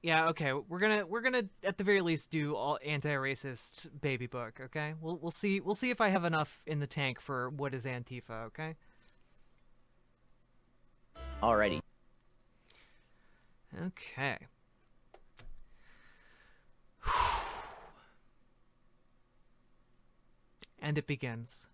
Yeah, okay. We're gonna at the very least do all anti-racist baby book, okay? We'll see if I have enough in the tank for what is Antifa, okay? Alrighty. Okay. And it begins.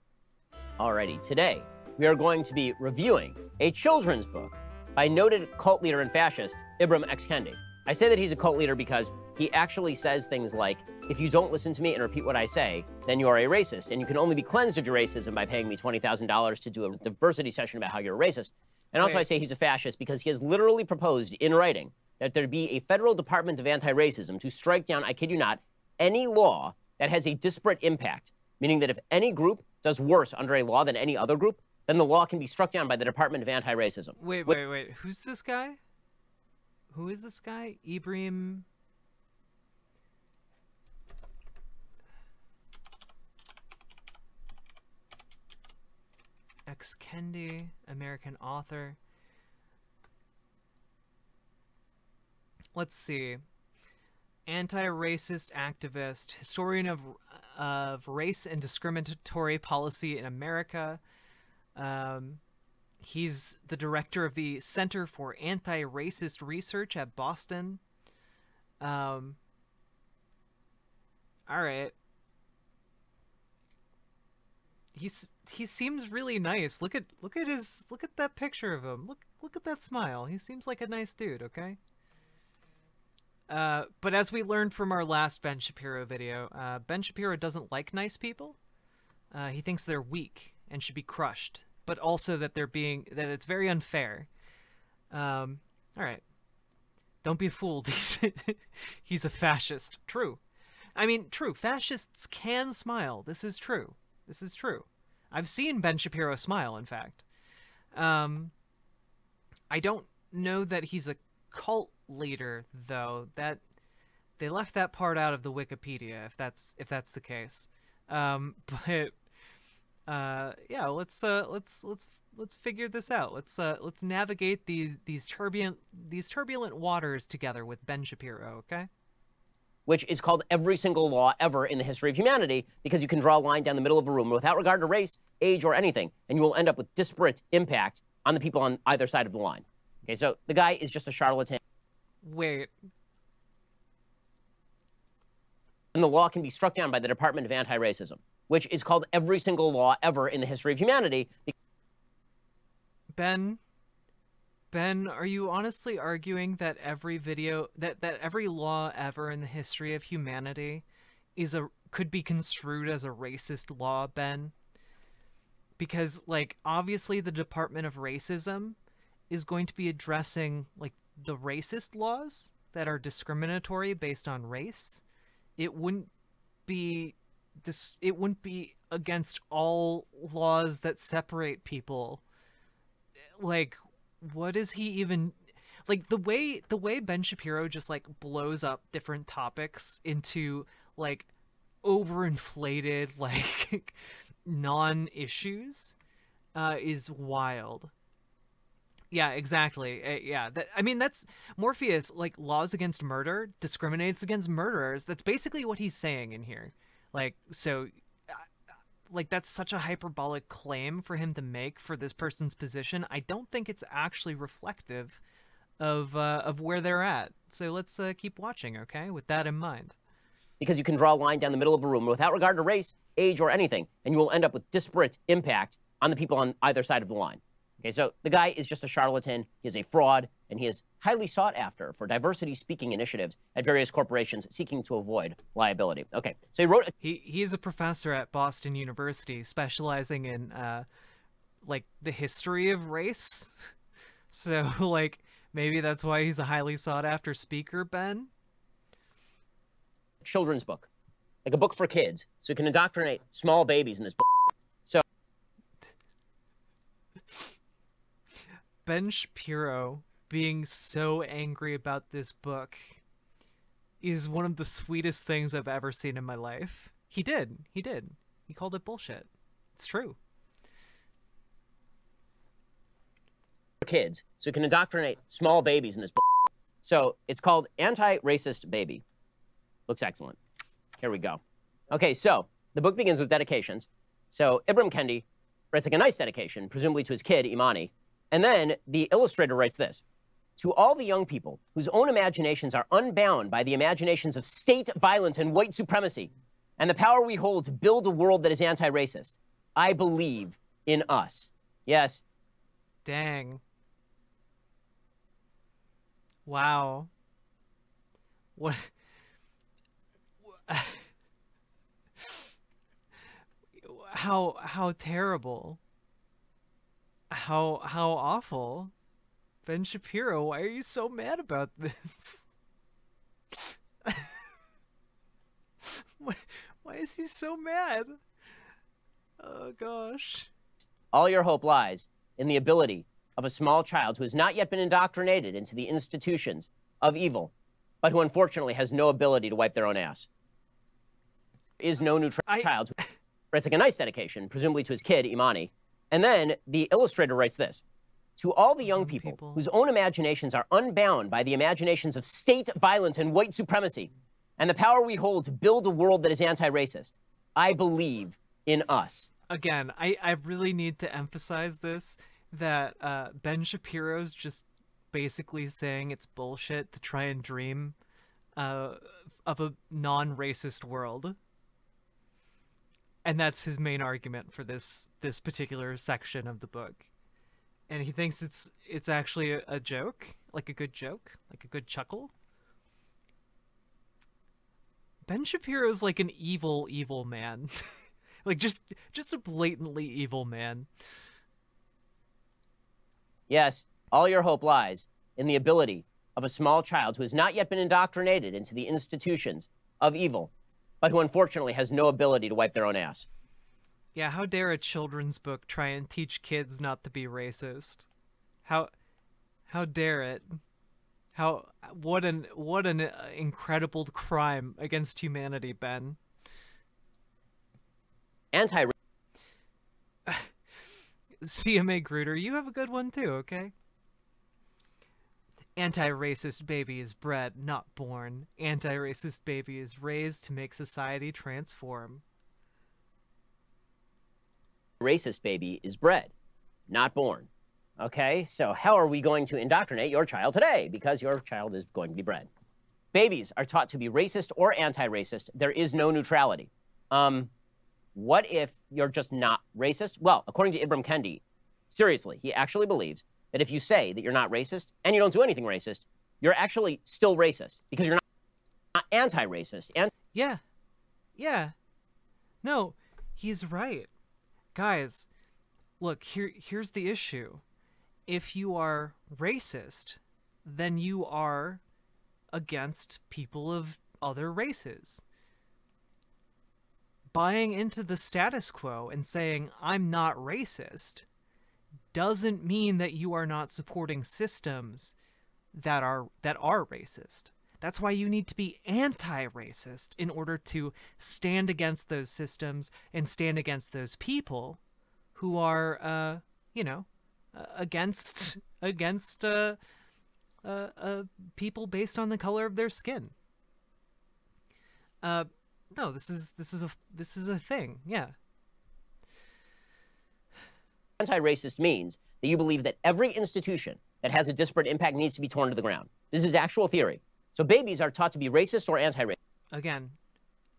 Alrighty. Today, we are going to be reviewing a children's book by noted cult leader and fascist Ibram X. Kendi. I say that he's a cult leader because he actually says things like, if you don't listen to me and repeat what I say, then you are a racist, and you can only be cleansed of your racism by paying me $20,000 to do a diversity session about how you're a racist. And also I say he's a fascist because he has literally proposed in writing that there be a federal Department of Anti-Racism to strike down, I kid you not, any law that has a disparate impact, meaning that if any group does worse under a law than any other group, then the law can be struck down by the Department of Anti-Racism. Wait. Who's this guy? Who is this guy? Ibram... X. Kendi, American author. Let's see. Anti-racist activist, historian of race and discriminatory policy in America. He's the director of the Center for Anti-Racist Research at Boston. All right. He seems really nice. Look at that picture of him. Look at that smile. He seems like a nice dude, okay? But as we learned from our last Ben Shapiro video, Ben Shapiro doesn't like nice people. He thinks they're weak and should be crushed, but also that that it's very unfair. All right. Don't be fooled. He's a fascist. True. I mean, true. Fascists can smile. This is true. This is true. I've seen Ben Shapiro smile, in fact. I don't know that he's a cult leader, though. That they left that part out of the Wikipedia, if that's the case. But yeah, let's figure this out. Let's navigate these turbulent waters together with Ben Shapiro, okay? Which is called every single law ever in the history of humanity, because you can draw a line down the middle of a room without regard to race, age, or anything, and you will end up with disparate impact on the people on either side of the line. Okay, so the guy is just a charlatan. Wait. And the law can be struck down by the Department of Anti-Racism, which is called every single law ever in the history of humanity. Ben, are you honestly arguing that every every law ever in the history of humanity could be construed as a racist law, Ben? Because, like, obviously the Department of Racism is going to be addressing, like, the racist laws that are discriminatory based on race. It wouldn't be against all laws that separate people. Like, what is he even, like, the way Ben Shapiro just, like, blows up different topics into, like, overinflated, like, non-issues is wild. Yeah, exactly. Yeah, I mean, that's Morpheus, like, laws against murder discriminates against murderers. That's basically what he's saying in here. Like, so, like, that's such a hyperbolic claim for him to make for this person's position. I don't think it's actually reflective of where they're at. So let's keep watching, okay, with that in mind. Because you can draw a line down the middle of a room without regard to race, age, or anything, and you will end up with disparate impact on the people on either side of the line. Okay, so the guy is just a charlatan, he is a fraud, and he is highly sought after for diversity speaking initiatives at various corporations seeking to avoid liability. Okay, so he wrote... He is a professor at Boston University specializing in, like, the history of race. So, like, maybe that's why he's a highly sought after speaker, Ben? Children's book. Like a book for kids, so you can indoctrinate small babies in this book. So... Ben Shapiro being so angry about this book is one of the sweetest things I've ever seen in my life. He did. He called it bullshit. It's true. For kids, so you can indoctrinate small babies in this book. So it's called Antiracist Baby. Looks excellent. Here we go. Okay, so the book begins with dedications. So Ibram Kendi writes like a nice dedication, presumably to his kid, Imani. And then the illustrator writes this. To all the young people whose own imaginations are unbound by the imaginations of state violence and white supremacy and the power we hold to build a world that is anti-racist, I believe in us. Yes. Dang. Wow. What? How terrible. How awful. Ben Shapiro, why are you so mad about this? Why is he so mad? Oh gosh. All your hope lies in the ability of a small child who has not yet been indoctrinated into the institutions of evil, but who unfortunately has no ability to wipe their own ass. Is no neutral child who writes like a nice dedication, presumably to his kid, Imani. And then the illustrator writes this. To all the young people whose own imaginations are unbound by the imaginations of state violence and white supremacy and the power we hold to build a world that is anti-racist, I believe in us. Again, I really need to emphasize this, that Ben Shapiro's just basically saying it's bullshit to try and dream of a non-racist world. And that's his main argument for this particular section of the book. And he thinks it's actually a joke, like a good chuckle. Ben Shapiro's like an evil man. Like just a blatantly evil man. Yes, all your hope lies in the ability of a small child who has not yet been indoctrinated into the institutions of evil, but who unfortunately has no ability to wipe their own ass. Yeah, how dare a children's book try and teach kids not to be racist? How dare it? What an incredible crime against humanity, Ben. CMA Gruder, you have a good one too, okay? Anti-racist baby is bred, not born. Anti-racist baby is raised to make society transform. Racist baby is bred, not born. Okay, so how are we going to indoctrinate your child today? Because your child is going to be bred. Babies are taught to be racist or anti-racist. There is no neutrality. What if you're just not racist? Well, according to Ibram Kendi, seriously, he actually believes that if you say that you're not racist and you don't do anything racist, you're actually still racist because you're not anti-racist. Yeah. No, he's right. Guys, look, here's the issue. If you are racist, then you are against people of other races. Buying into the status quo and saying, I'm not racist, doesn't mean that you are not supporting systems that are racist. That's why you need to be anti-racist in order to stand against those systems and stand against those people who are, against people based on the color of their skin. No, this is a thing. Yeah. Anti-racist means that you believe that every institution that has a disparate impact needs to be torn to the ground. This is actual theory. So babies are taught to be racist or anti-racist. Again,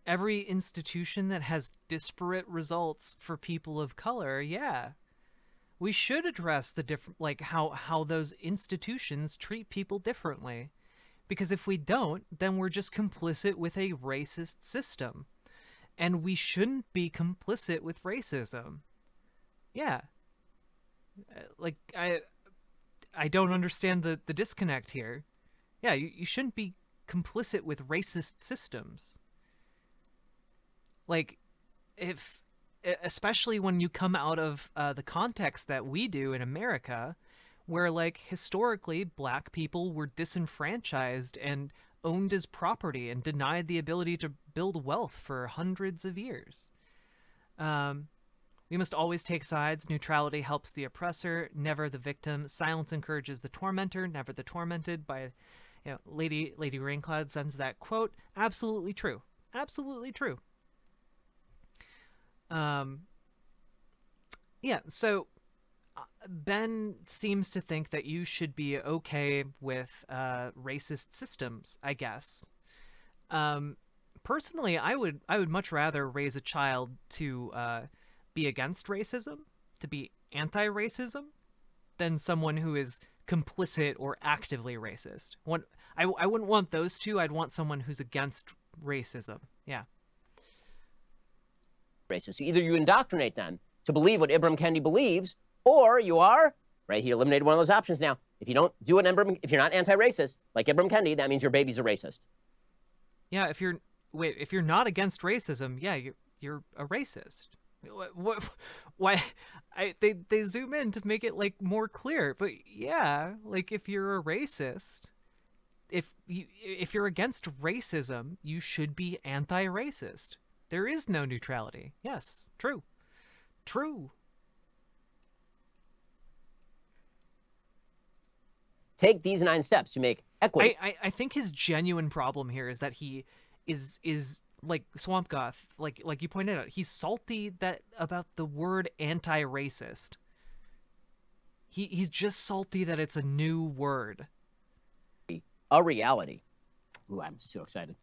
every institution that has disparate results for people of color, yeah. We should address the different, like how those institutions treat people differently. Because if we don't, then we're just complicit with a racist system. And we shouldn't be complicit with racism. Yeah. Like, I don't understand the disconnect here. Yeah, you shouldn't be complicit with racist systems. Like, especially when you come out of the context that we do in America, where, like, historically black people were disenfranchised and owned as property and denied the ability to build wealth for hundreds of years. We must always take sides. Neutrality helps the oppressor, never the victim. Silence encourages the tormentor, never the tormented. By Lady Raincloud sends that quote. Absolutely true. Absolutely true. Yeah, so Ben seems to think that you should be okay with racist systems, I guess. Personally, I would much rather raise a child to be against racism, to be anti-racism, than someone who is complicit or actively racist. I wouldn't want those two. I'd want someone who's against racism. Yeah. Racist. So either you indoctrinate them to believe what Ibram Kendi believes, or you are, right, he eliminated one of those options now. If you don't do if you're not anti-racist, like Ibram Kendi, that means your baby's a racist. Yeah, if you're not against racism, yeah, you're a racist. Why? They zoom in to make it like more clear, but yeah, like if you're a racist, if you're against racism, you should be anti-racist. There is no neutrality. Yes, true. Take these 9 steps to make equity. I think his genuine problem here is that he is like Swamp Goth, like you pointed out, he's salty about the word anti-racist. He's just salty that it's a new word. A reality. Ooh, I'm so excited.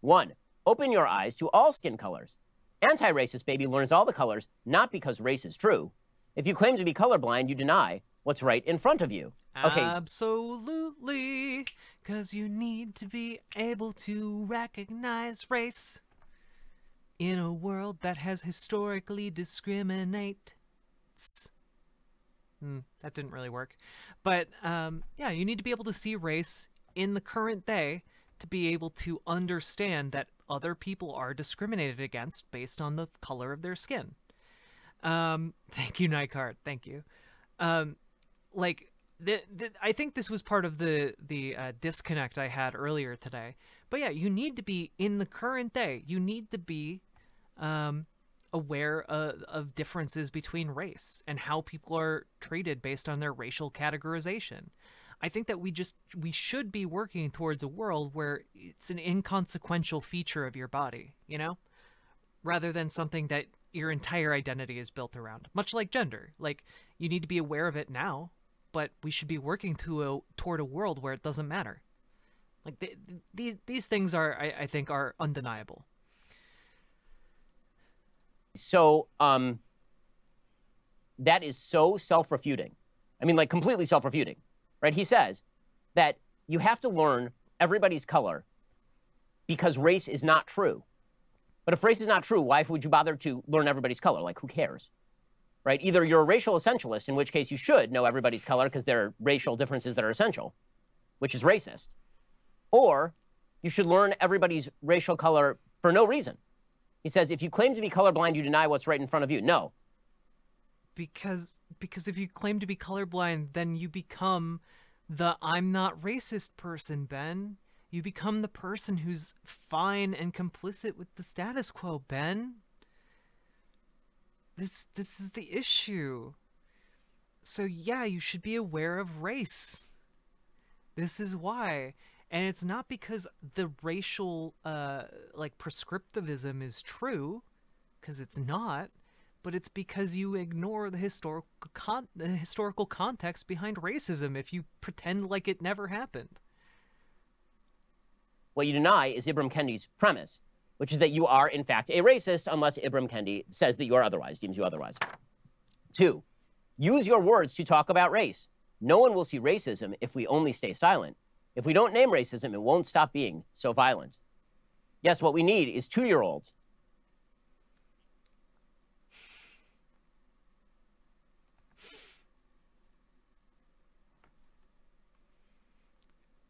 1. Open your eyes to all skin colors. Anti-Racist Baby learns all the colors, not because race is true. If you claim to be colorblind, you deny what's right in front of you. Okay. Absolutely, because you need to be able to recognize race in a world that has historically discriminates. That didn't really work. But, yeah, you need to be able to see race in the current day to be able to understand that other people are discriminated against based on the color of their skin. Thank you, Nightcard. Thank you. Like, I think this was part of the disconnect I had earlier today. But yeah, you need to be, in the current day, you need to be aware of differences between race and how people are treated based on their racial categorization. I think that we should be working towards a world where it's an inconsequential feature of your body, you know, rather than something that your entire identity is built around, much like gender. Like, you need to be aware of it now, but we should be working toward a world where it doesn't matter. Like, these things are, I think, are undeniable. So, that is so self-refuting. I mean, like, completely self-refuting, right? He says that you have to learn everybody's color because race is not true. But if race is not true, why would you bother to learn everybody's color? Like, who cares? Right? Either you're a racial essentialist, in which case you should know everybody's color because there are racial differences that are essential, which is racist. Or you should learn everybody's racial color for no reason. He says, if you claim to be colorblind, you deny what's right in front of you. No. Because if you claim to be colorblind, then you become the I'm not racist person, Ben. You become the person who's fine and complicit with the status quo, Ben. This is the issue. So yeah, you should be aware of race. This is why. And it's not because the racial like prescriptivism is true, because it's not, but it's because you ignore the historical context behind racism if you pretend like it never happened. What you deny is Ibram Kendi's premise, which is that you are, in fact, a racist unless Ibram Kendi says that you are otherwise, deems you otherwise. 2, use your words to talk about race. No one will see racism if we only stay silent. If we don't name racism, it won't stop being so violent. Yes, what we need is 2-year-olds.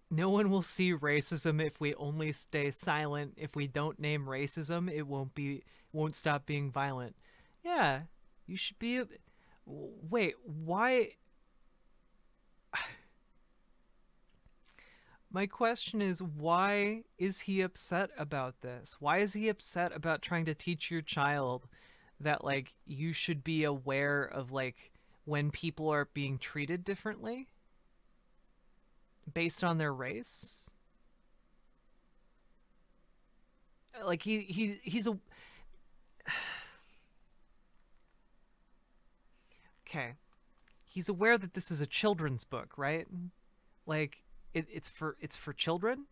No one will see racism if we only stay silent. If we don't name racism, it won't stop being violent. Yeah, you should be. Wait, why? My question is, why is he upset about this? Why is he upset about trying to teach your child that, like, you should be aware of, like, when people are being treated differently based on their race? like he's a okay. He's aware that this is a children's book, right? Like it's for children.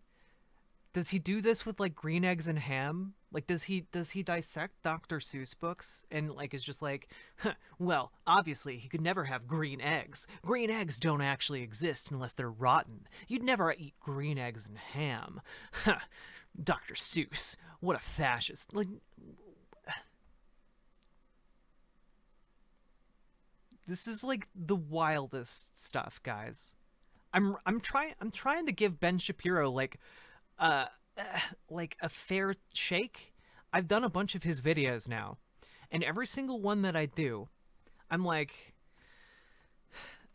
Does he do this with like green eggs and ham? Like does he dissect Dr. Seuss books and like is just like, huh, well, obviously he could never have green eggs. Green eggs don't actually exist unless they're rotten. You'd never eat green eggs and ham. Huh. Dr. Seuss, what a fascist. Like this is like the wildest stuff, guys. I'm trying to give Ben Shapiro like a fair shake. I've done a bunch of his videos now, and every single one that I do, I'm like,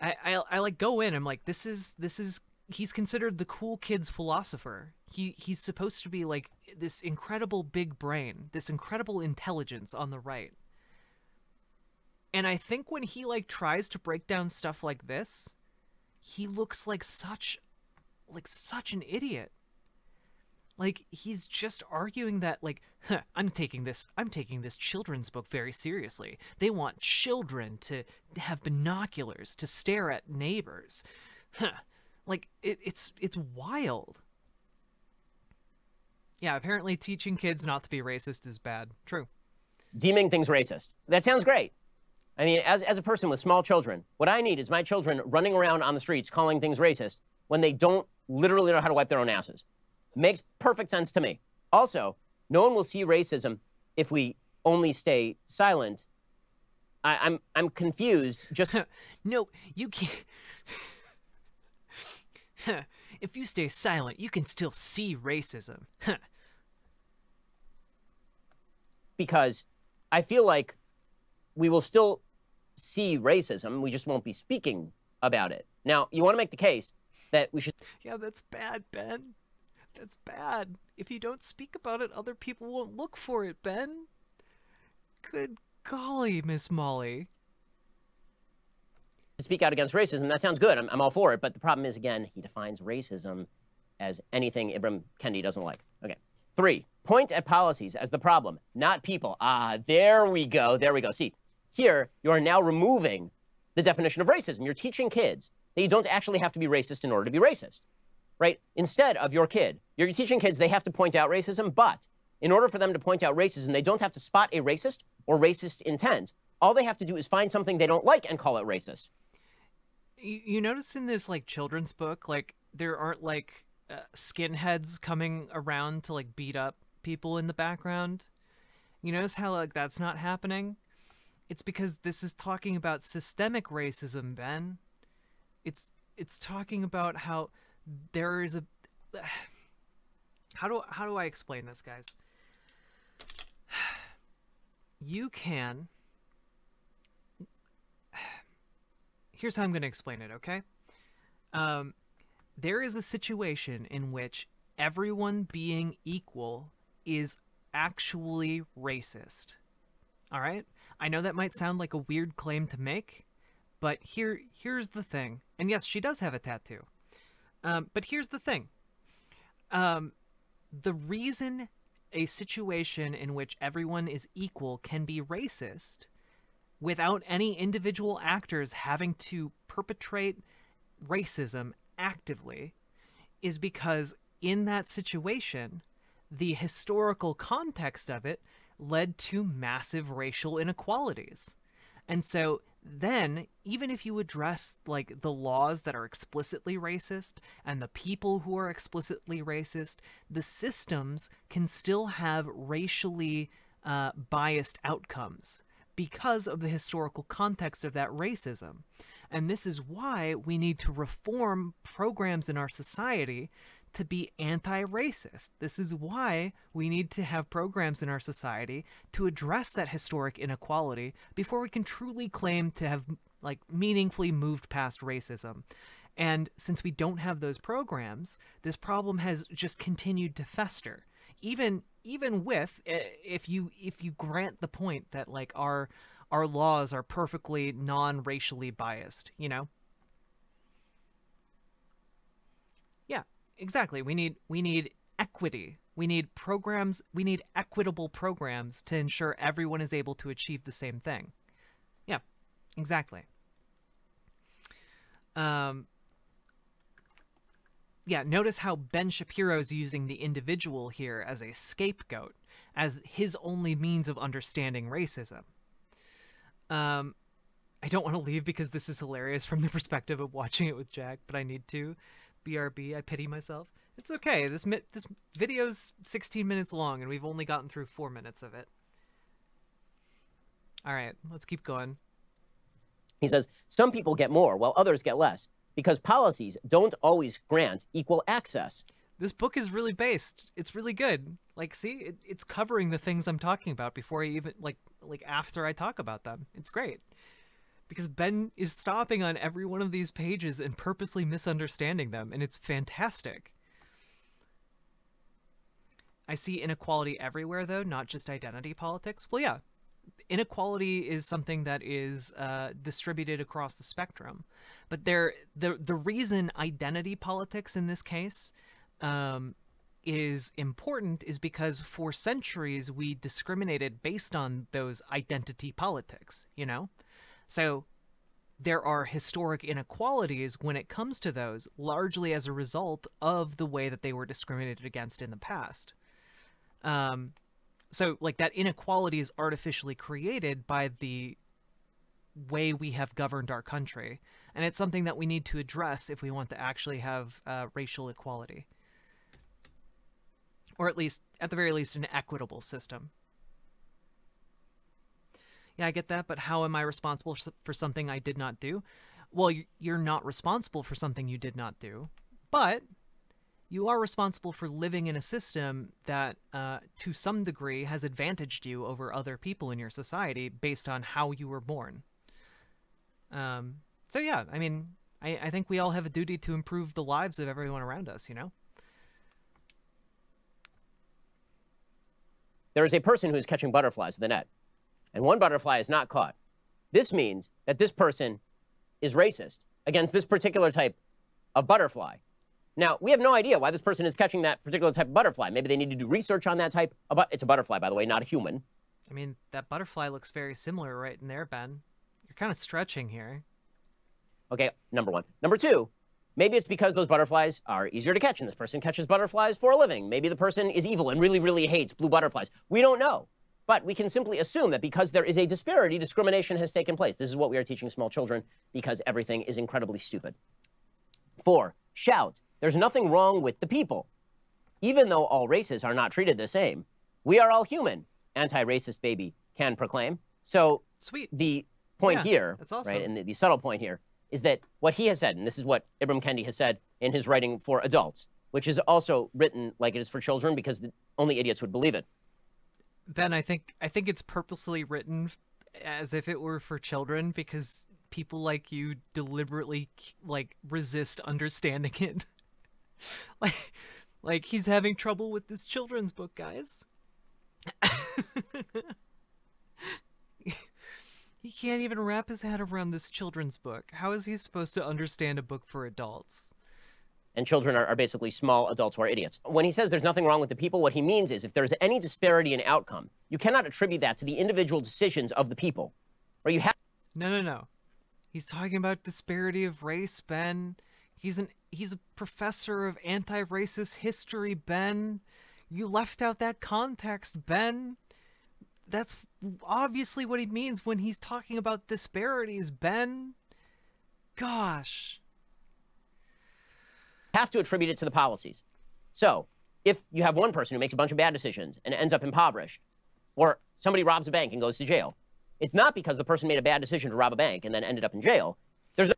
I like go in. I'm like, this is he's considered the cool kid's philosopher. He's supposed to be like this incredible big brain, this incredible intelligence on the right. And I think when he like tries to break down stuff like this, he looks like such an idiot. Like he's just arguing that like, huh, I'm taking this children's book very seriously. They want children to have binoculars to stare at neighbors. Huh. Like it's wild. Yeah, apparently teaching kids not to be racist is bad. True. Deeming things racist. That sounds great. I mean, as a person with small children, what I need is my children running around on the streets calling things racist when they don't literally know how to wipe their own asses. Makes perfect sense to me. Also, no one will see racism if we only stay silent. I'm confused. Just no, you can't. If you stay silent, you can still see racism. Because I feel like we will still see racism. We just won't be speaking about it. Now, you want to make the case that we should... Yeah, that's bad, Ben. That's bad. If you don't speak about it, other people won't look for it, Ben. Good golly, Miss Molly. Speak out against racism. That sounds good. I'm all for it. But the problem is, again, he defines racism as anything Ibram Kendi doesn't like. Okay. 3, point at policies as the problem, not people. Ah, there we go. There we go. See, here you are now removing the definition of racism. You're teaching kids that you don't actually have to be racist in order to be racist, right? Instead of your kid, you're teaching kids they have to point out racism, but in order for them to point out racism, they don't have to spot a racist or racist intent. All they have to do is find something they don't like and call it racist. You notice in this like children's book, like there aren't like skinheads coming around to like beat up people in the background. You notice how like that's not happening? It's because this is talking about systemic racism, Ben. It's talking about how there is a how do I explain this, guys? You can Here's how I'm going to explain it, okay? There is a situation in which everyone being equal is actually racist. All right? I know that might sound like a weird claim to make, but here's the thing. And yes, she does have a tattoo. But here's the thing. The reason a situation in which everyone is equal can be racist without any individual actors having to perpetrate racism actively is because in that situation, the historical context of it led to massive racial inequalities. And so then, even if you address like the laws that are explicitly racist and the people who are explicitly racist, the systems can still have racially biased outcomes because of the historical context of that racism. And this is why we need to reform programs in our society to be anti-racist. This is why we need to have programs in our society to address that historic inequality before we can truly claim to have like meaningfully moved past racism. And since we don't have those programs, this problem has just continued to fester. Even with if you grant the point that like our laws are perfectly non-racially biased, you know? Yeah, exactly. We need equity. We need programs, we need equitable programs to ensure everyone is able to achieve the same thing. Yeah, exactly. Yeah, notice how Ben Shapiro's using the individual here as a scapegoat, as his only means of understanding racism. I don't want to leave because this is hilarious from the perspective of watching it with Jack, but I need to. BRB, I pity myself. It's okay, this video's 16 minutes long, and we've only gotten through 4 minutes of it. Alright, let's keep going. He says, some people get more while others get less, because policies don't always grant equal access. This book is really based. It's really good. Like, see, it's covering the things I'm talking about before I even, like after I talk about them. It's great. Because Ben is stopping on every one of these pages and purposely misunderstanding them, and it's fantastic. I see inequality everywhere, though, not just identity politics. Well, yeah, inequality is something that is distributed across the spectrum. But the reason identity politics in this case is important is because for centuries we discriminated based on those identity politics, you know? So there are historic inequalities when it comes to those, largely as a result of the way that they were discriminated against in the past. So, like, that inequality is artificially created by the way we have governed our country. And it's something that we need to address if we want to actually have racial equality. Or at least, at the very least, an equitable system. Yeah, I get that, but how am I responsible for something I did not do? Well, you're not responsible for something you did not do, but you are responsible for living in a system that, to some degree, has advantaged you over other people in your society based on how you were born. So yeah, I mean, I think we all have a duty to improve the lives of everyone around us, you know? There is a person who is catching butterflies with a net, and one butterfly is not caught. This means that this person is racist against this particular type of butterfly. Now, we have no idea why this person is catching that particular type of butterfly. Maybe they need to do research on that type. It's a butterfly, by the way, not a human. I mean, that butterfly looks very similar right in there, Ben. You're kind of stretching here. Okay, number one. Number two, maybe it's because those butterflies are easier to catch, and this person catches butterflies for a living. Maybe the person is evil and really, really hates blue butterflies. We don't know. But we can simply assume that because there is a disparity, discrimination has taken place. This is what we are teaching small children because everything is incredibly stupid. 4, shout. There's nothing wrong with the people. Even though all races are not treated the same, we are all human, Antiracist Baby can proclaim. So sweet. The point here, that's awesome. Right, and the subtle point here, is that what he has said, and this is what Ibram Kendi has said in his writing for adults, which is also written like it is for children because only idiots would believe it. Ben, I think it's purposely written as if it were for children because people like you deliberately like resist understanding it. like he's having trouble with this children's book, guys. He can't even wrap his head around this children's book. How is he supposed to understand a book for adults? And children are basically small adults who are idiots. When he says there's nothing wrong with the people, what he means is if there's any disparity in outcome, you cannot attribute that to the individual decisions of the people. Or you have... No. He's talking about disparity of race, Ben. He's a professor of anti-racist history, Ben. You left out that context, Ben. That's obviously what he means when he's talking about disparities, Ben. Gosh. Have to attribute it to the policies. So, if you have one person who makes a bunch of bad decisions and ends up impoverished, or somebody robs a bank and goes to jail, it's not because the person made a bad decision to rob a bank and then ended up in jail. There's no...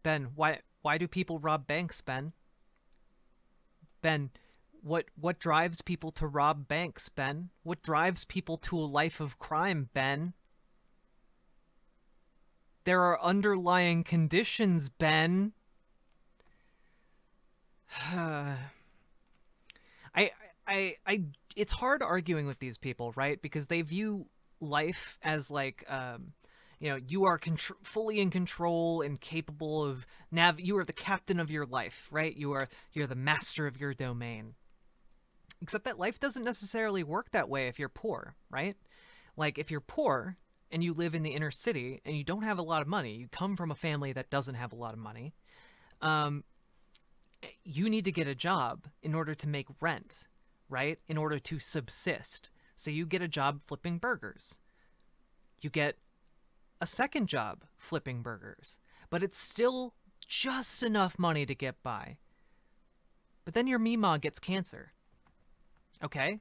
Ben, why do people rob banks, Ben? Ben, what drives people to rob banks, Ben? What drives people to a life of crime, Ben? There are underlying conditions, Ben. It's hard arguing with these people, right? Because they view life as like, you know, you are fully in control and capable of you are the captain of your life, right? You're the master of your domain. Except that life doesn't necessarily work that way if you're poor, right? Like, if you're poor and you live in the inner city and you don't have a lot of money, you come from a family that doesn't have a lot of money, you need to get a job in order to make rent, right? In order to subsist. So you get a job flipping burgers. You get a second job flipping burgers, but it's still just enough money to get by. But then your Meemaw gets cancer. Okay,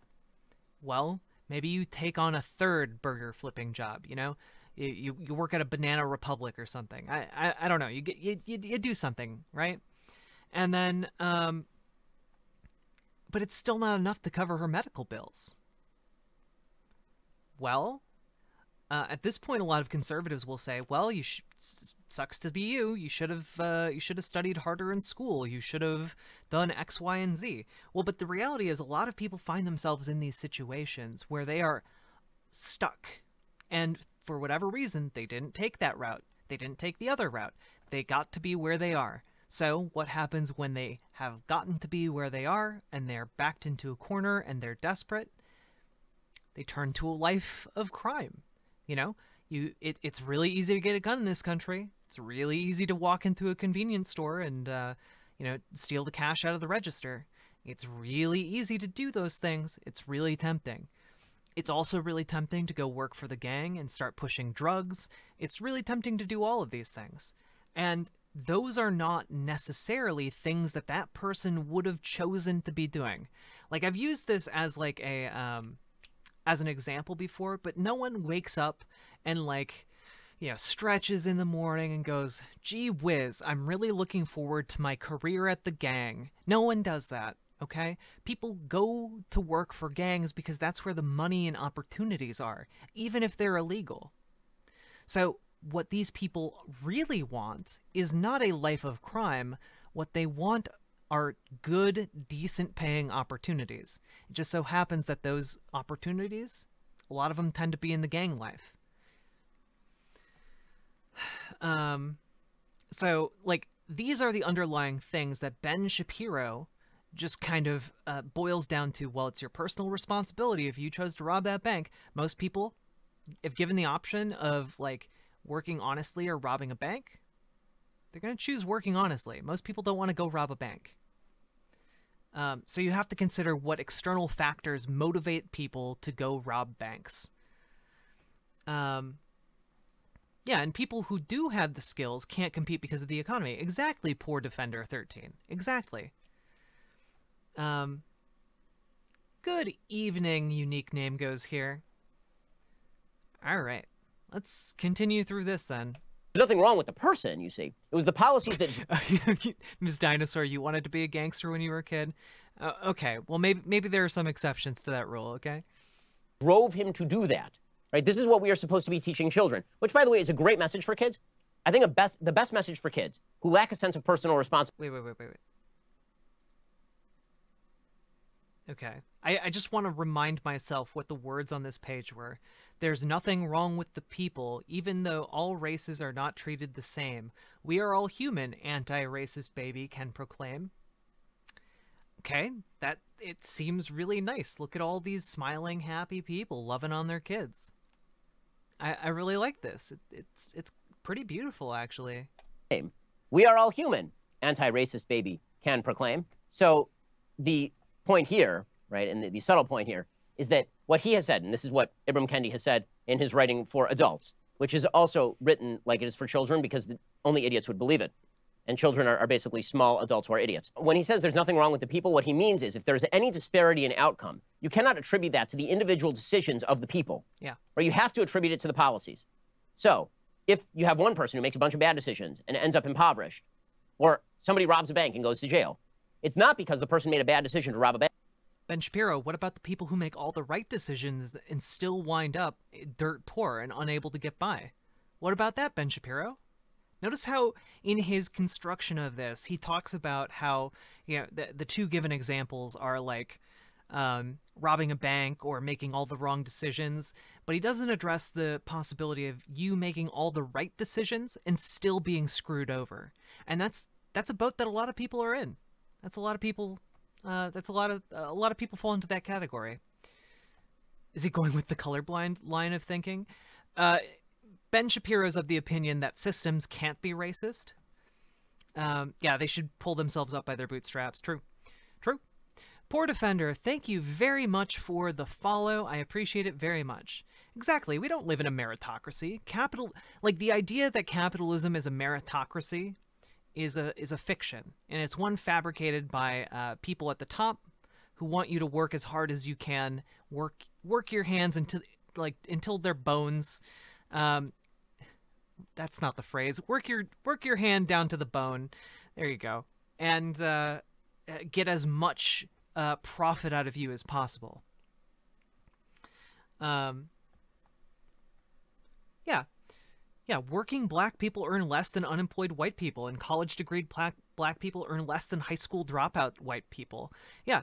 well, maybe you take on a third burger flipping job, you know? You work at a Banana Republic or something. I don't know. You do something, right? And then, but it's still not enough to cover her medical bills. Well, at this point, a lot of conservatives will say, well, sucks to be you. You should have studied harder in school. You should have done X, Y, and Z. Well, but the reality is a lot of people find themselves in these situations where they are stuck. And for whatever reason, they didn't take that route. They didn't take the other route. They got to be where they are. So what happens when they have gotten to be where they are and they're backed into a corner and they're desperate? They turn to a life of crime. You know, it's really easy to get a gun in this country. It's really easy to walk into a convenience store and, you know, steal the cash out of the register. It's really easy to do those things. It's really tempting. It's also really tempting to go work for the gang and start pushing drugs. It's really tempting to do all of these things. And those are not necessarily things that that person would have chosen to be doing. Like, I've used this as like as an example before, but no one wakes up and, like, you know, stretches in the morning and goes, gee whiz, I'm really looking forward to my career at the gang. No one does that, okay? People go to work for gangs because that's where the money and opportunities are, even if they're illegal. So what these people really want is not a life of crime. What they want are good, decent paying opportunities. It just so happens that those opportunities, a lot of them tend to be in the gang life. So, like, these are the underlying things that Ben Shapiro just kind of boils down to, well, it's your personal responsibility if you chose to rob that bank. Most people, if given the option of, like, working honestly or robbing a bank, they're going to choose working honestly. Most people don't want to go rob a bank. So you have to consider what external factors motivate people to go rob banks. Yeah, and people who do have the skills can't compete because of the economy. Exactly, poor Defender 13. Exactly. Good evening, unique name goes here. All right, let's continue through this then. There's nothing wrong with the person, you see. It was the policies that... Ms. Dinosaur, you wanted to be a gangster when you were a kid? Okay, well, maybe there are some exceptions to that rule, okay? drove him to do that, right? This is what we are supposed to be teaching children, which, by the way, is a great message for kids. I think the best message for kids who lack a sense of personal responsibility. Wait. Okay. I just want to remind myself what the words on this page were. There's nothing wrong with the people, even though all races are not treated the same. We are all human, Antiracist Baby can proclaim. Okay, it seems really nice. Look at all these smiling, happy people loving on their kids. I really like this. It's pretty beautiful, actually. We are all human, Antiracist Baby can proclaim. So the point here, right, and the subtle point here, is that what he has said, and this is what Ibram Kendi has said in his writing for adults, which is also written like it is for children because only idiots would believe it. And children are basically small adults who are idiots. When he says there's nothing wrong with the people, what he means is if there's any disparity in outcome, you cannot attribute that to the individual decisions of the people. Yeah. Or you have to attribute it to the policies. So if you have one person who makes a bunch of bad decisions and ends up impoverished, or somebody robs a bank and goes to jail, it's not because the person made a bad decision to rob a bank. Ben Shapiro, what about the people who make all the right decisions and still wind up dirt poor and unable to get by? What about that, Ben Shapiro? Notice how in his construction of this, he talks about how, you know, the two given examples are like robbing a bank or making all the wrong decisions, but he doesn't address the possibility of you making all the right decisions and still being screwed over. And that's a boat that a lot of people are in. That's a lot of people That's a lot of people fall into that category. Is he going with the colorblind line of thinking? Ben Shapiro's of the opinion that systems can't be racist. Yeah, they should pull themselves up by their bootstraps. True. True. Poor Defender, thank you very much for the follow. I appreciate it very much. Exactly, we don't live in a meritocracy. The idea that capitalism is a meritocracy is a fiction, and it's one fabricated by people at the top who want you to work as hard as you can, work your hands until they're bones. That's not the phrase. Work your hand down to the bone. There you go, and get as much profit out of you as possible. Yeah, working black people earn less than unemployed white people, and college-degreed black people earn less than high school dropout white people. Yeah,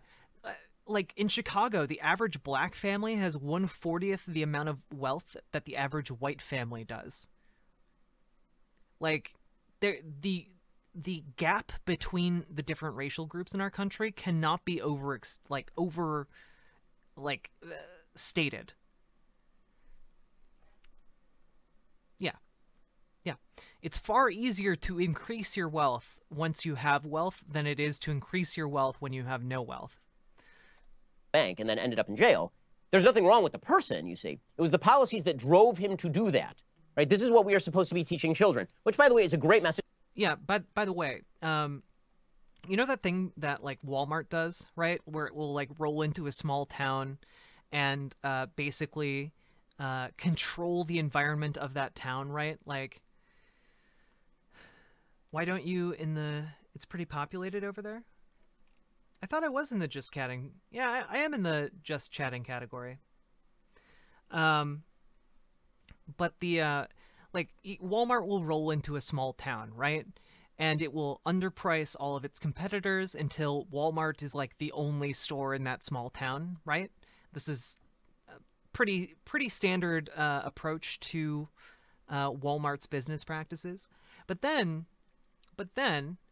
like in Chicago, the average black family has 1/40th the amount of wealth that the average white family does. Like, the gap between the different racial groups in our country cannot be stated. Yeah. It's far easier to increase your wealth once you have wealth than it is to increase your wealth when you have no wealth. Bank and then ended up in jail. There's nothing wrong with the person, you see. It was the policies that drove him to do that, right? This is what we are supposed to be teaching children, which, by the way, is a great message. Yeah, but by the way, you know that thing that like Walmart does, right? Where it will like roll into a small town and basically control the environment of that town, right? Like, why don't you it's pretty populated over there? I thought I was in the just chatting. Yeah, I am in the just chatting category. But Walmart will roll into a small town, right? And it will underprice all of its competitors until Walmart is like the only store in that small town, right? This is a pretty standard approach to Walmart's business practices. But then,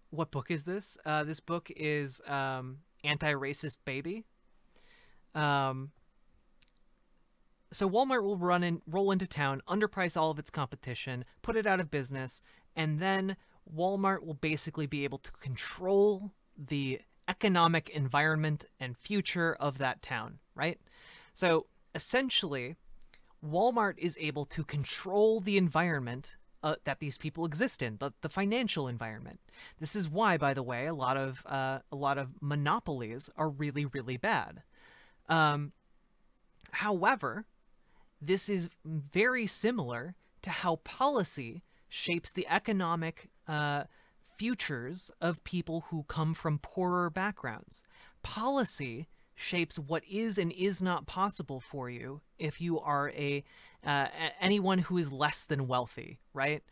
what book is this? This book is Antiracist Baby. So Walmart will roll into town, underprice all of its competition, put it out of business, and then Walmart will basically be able to control the economic environment and future of that town, right? So essentially, Walmart is able to control the environment that these people exist in, the financial environment. This is why, by the way, a lot of monopolies are really, really bad. However, this is very similar to how policy shapes the economic futures of people who come from poorer backgrounds. Policy shapes what is and is not possible for you if you are anyone who is less than wealthy, right?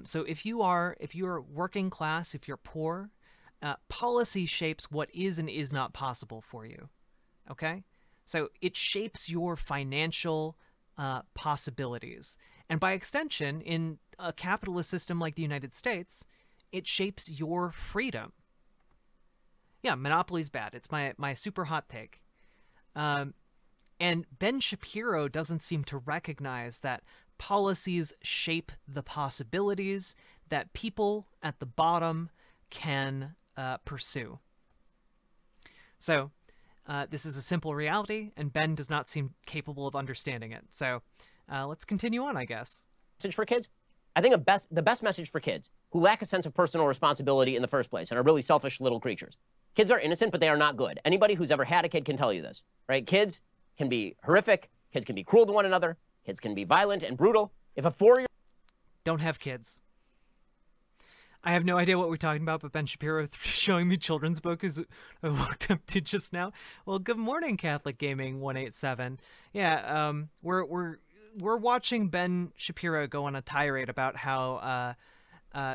So if you're working class, if you're poor, policy shapes what is and is not possible for you. Okay, so it shapes your financial possibilities, and by extension, in a capitalist system like the United States, it shapes your freedom. Yeah, monopoly's bad. It's my super hot take. And Ben Shapiro doesn't seem to recognize that policies shape the possibilities that people at the bottom can pursue. So this is a simple reality, and Ben does not seem capable of understanding it. So let's continue on, I guess. Message for kids? I think the best message for kids who lack a sense of personal responsibility in the first place and are really selfish little creatures. Kids are innocent, but they are not good. Anybody who's ever had a kid can tell you this, right? Kids can be horrific. Kids can be cruel to one another. Kids can be violent and brutal. If a 4-year-old... Don't have kids. I have no idea what we're talking about, but Ben Shapiro showing me children's book is I walked up to just now. Well, good morning, Catholic Gaming 187. Yeah, we're watching Ben Shapiro go on a tirade about how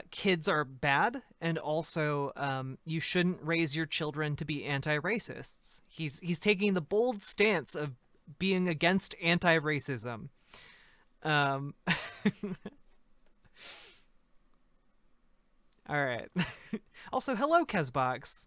kids are bad, and also you shouldn't raise your children to be anti-racists. He's taking the bold stance of being against anti-racism. All right. Also, hello, Kezbox.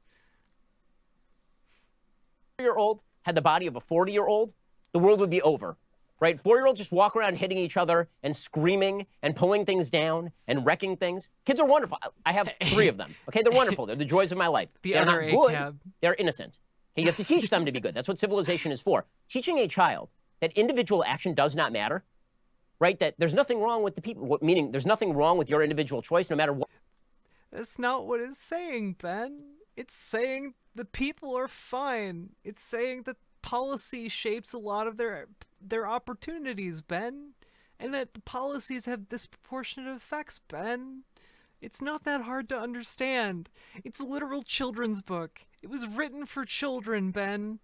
4-year-old had the body of a 40-year-old, the world would be over, right? 4-year-olds just walk around hitting each other and screaming and pulling things down and wrecking things. Kids are wonderful. I have 3 of them. Okay, they're wonderful. They're the joys of my life. They're not good. They're innocent. Okay, you have to teach them to be good. That's what civilization is for. Teaching a child that individual action does not matter, right? That there's nothing wrong with the people, meaning there's nothing wrong with your individual choice, no matter what. That's not what it's saying, Ben. It's saying the people are fine. It's saying that policy shapes a lot of their opportunities, Ben, and that the policies have disproportionate effects, Ben. It's not that hard to understand. It's a literal children's book. It was written for children, Ben.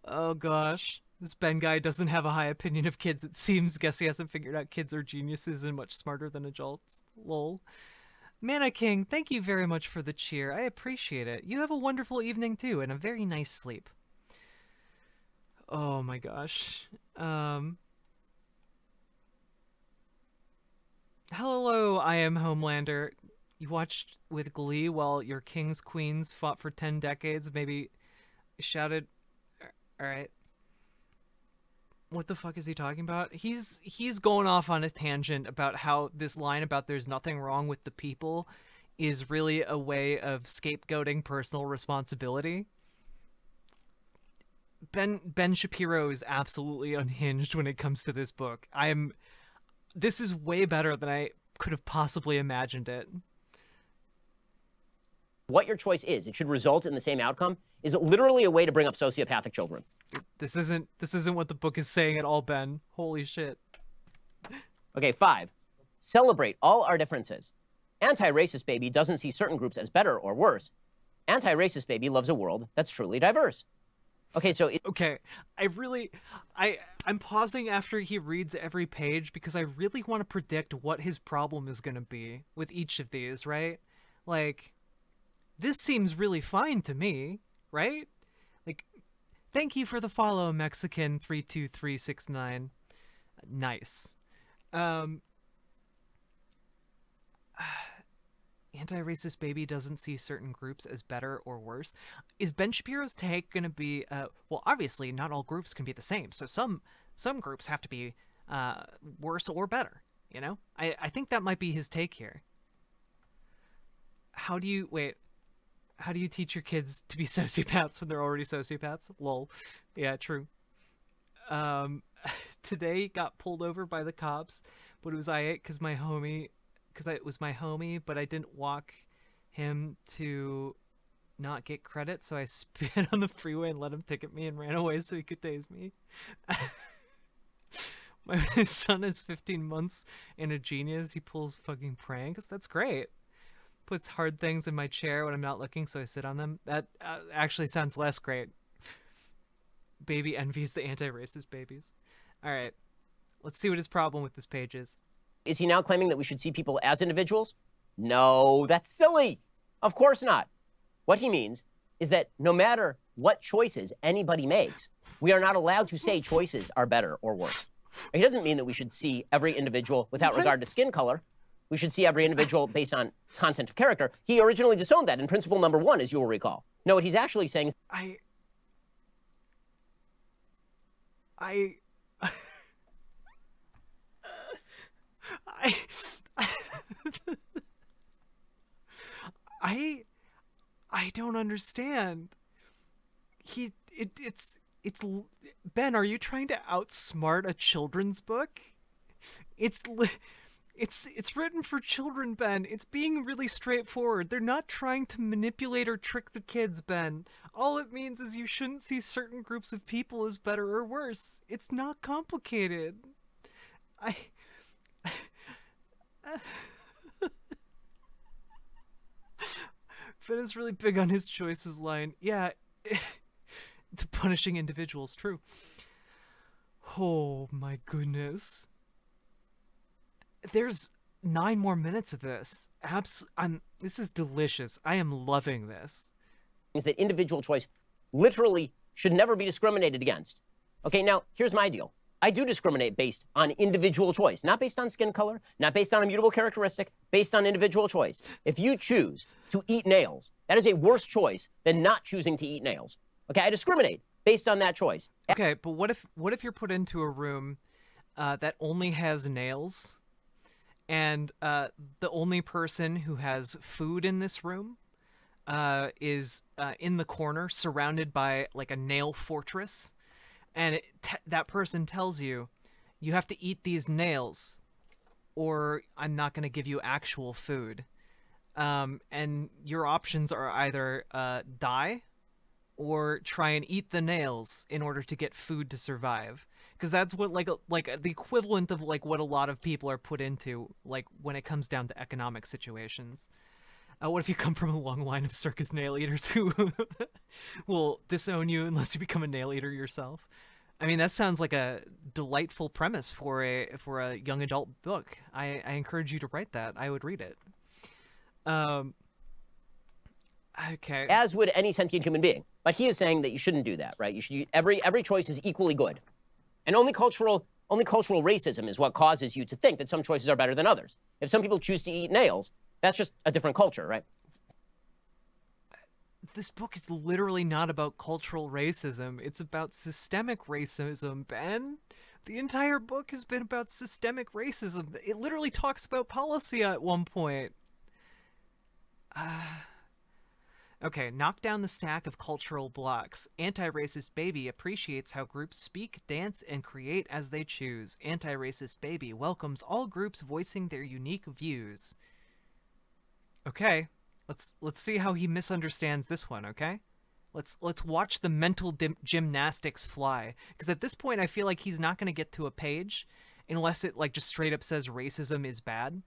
Oh gosh. This Ben guy doesn't have a high opinion of kids, it seems. Guess he hasn't figured out kids are geniuses and much smarter than adults. Lol. Mana King, thank you very much for the cheer. I appreciate it. You have a wonderful evening too, and a very nice sleep. Oh my gosh. Hello, I am Homelander. You watched with glee while your kings, queens fought for 10 decades, maybe shouted... Alright. What the fuck is he talking about? He's going off on a tangent about how this line about there's nothing wrong with the people is really a way of scapegoating personal responsibility. Ben Shapiro is absolutely unhinged when it comes to this book. This is way better than I could have possibly imagined it. What your choice is, it should result in the same outcome, is literally a way to bring up sociopathic children. This isn't what the book is saying at all, Ben. Holy shit. Okay, 5. Celebrate all our differences. Antiracist Baby doesn't see certain groups as better or worse. Antiracist Baby loves a world that's truly diverse. Okay, so... Okay, I'm pausing after he reads every page because I really want to predict what his problem is going to be with each of these, right? Like, this seems really fine to me, right? Like, thank you for the follow, Mexican32369. Nice. Anti-racist Baby doesn't see certain groups as better or worse. Is Ben Shapiro's take going to be, well, obviously not all groups can be the same, so some groups have to be worse or better, you know? I think that might be his take here. How do you teach your kids to be sociopaths when they're already sociopaths? Lol. Yeah, true. Today got pulled over by the cops, but it was I-8 because it was my homie, but I didn't walk him to not get credit, so I spit on the freeway and let him ticket me and ran away so he could tase me. My son is 15 months and a genius. He pulls fucking pranks. That's great. Puts hard things in my chair when I'm not looking, so I sit on them. That actually sounds less great. Baby envies the anti-racist babies. All right, let's see what his problem with this page is. Is he now claiming that we should see people as individuals? No, that's silly. Of course not. What he means is that no matter what choices anybody makes, we are not allowed to say choices are better or worse. He doesn't mean that we should see every individual without regard to skin color. We should see every individual based on content of character. He originally disowned that in principle number 1, as you will recall. No, what he's actually saying is... I don't understand. It's Ben, are you trying to outsmart a children's book? It's written for children, Ben. It's being really straightforward. They're not trying to manipulate or trick the kids, Ben. All it means is you shouldn't see certain groups of people as better or worse. It's not complicated. Ben is really big on his choices line. Yeah, to punishing individuals, true. Oh my goodness. There's 9 more minutes of this. This is delicious. I am loving this. Is that individual choice literally should never be discriminated against. Okay, now, here's my deal. I do discriminate based on individual choice, not based on skin color, not based on immutable characteristic, based on individual choice. If you choose to eat nails, that is a worse choice than not choosing to eat nails. Okay, I discriminate based on that choice. Okay, but what if you're put into a room that only has nails, and the only person who has food in this room is in the corner, surrounded by like a nail fortress, and that person tells you, you have to eat these nails, or I'm not going to give you actual food. And your options are either die, or try and eat the nails in order to get food to survive. Because that's what like the equivalent of like what a lot of people are put into, like when it comes down to economic situations. What if you come from a long line of circus nail eaters who will disown you unless you become a nail eater yourself? I mean, that sounds like a delightful premise for a young adult book. I encourage you to write that. I would read it. Okay. As would any sentient human being. But he is saying that you shouldn't do that, right? You should, every choice is equally good. And only cultural racism is what causes you to think that some choices are better than others. If some people choose to eat nails, that's just a different culture, right? This book is literally not about cultural racism. It's about systemic racism, Ben. The entire book has been about systemic racism. It literally talks about policy at one point. Okay, knock down the stack of cultural blocks. Antiracist Baby appreciates how groups speak, dance, and create as they choose. Antiracist Baby welcomes all groups voicing their unique views. Okay, let's see how he misunderstands this one, okay? Let's watch the mental gymnastics fly. Because at this point, I feel like he's not going to get to a page unless it, like, just straight up says racism is bad.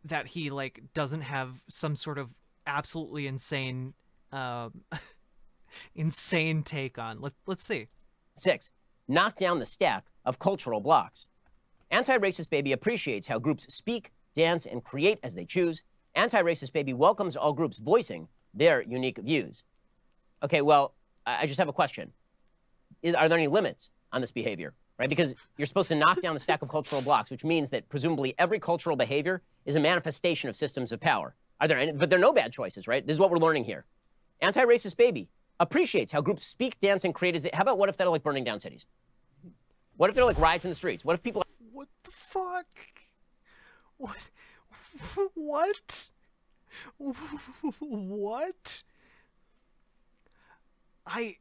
That he, like, doesn't have some sort of absolutely insane insane take on. Let's see. 6. Knock down the stack of cultural blocks. Antiracist Baby appreciates how groups speak, dance, and create as they choose. Antiracist Baby welcomes all groups voicing their unique views. Okay, well, I just have a question. Are there any limits on this behavior? Right? Because you're supposed to knock down the stack of cultural blocks, which means that presumably every cultural behavior is a manifestation of systems of power. Are there any? But there are no bad choices, right? This is what we're learning here. Antiracist Baby appreciates how groups speak, dance, and create as they... How about what if they're like burning down cities? What if they're like riots in the streets? What if people... What the fuck? What? What? I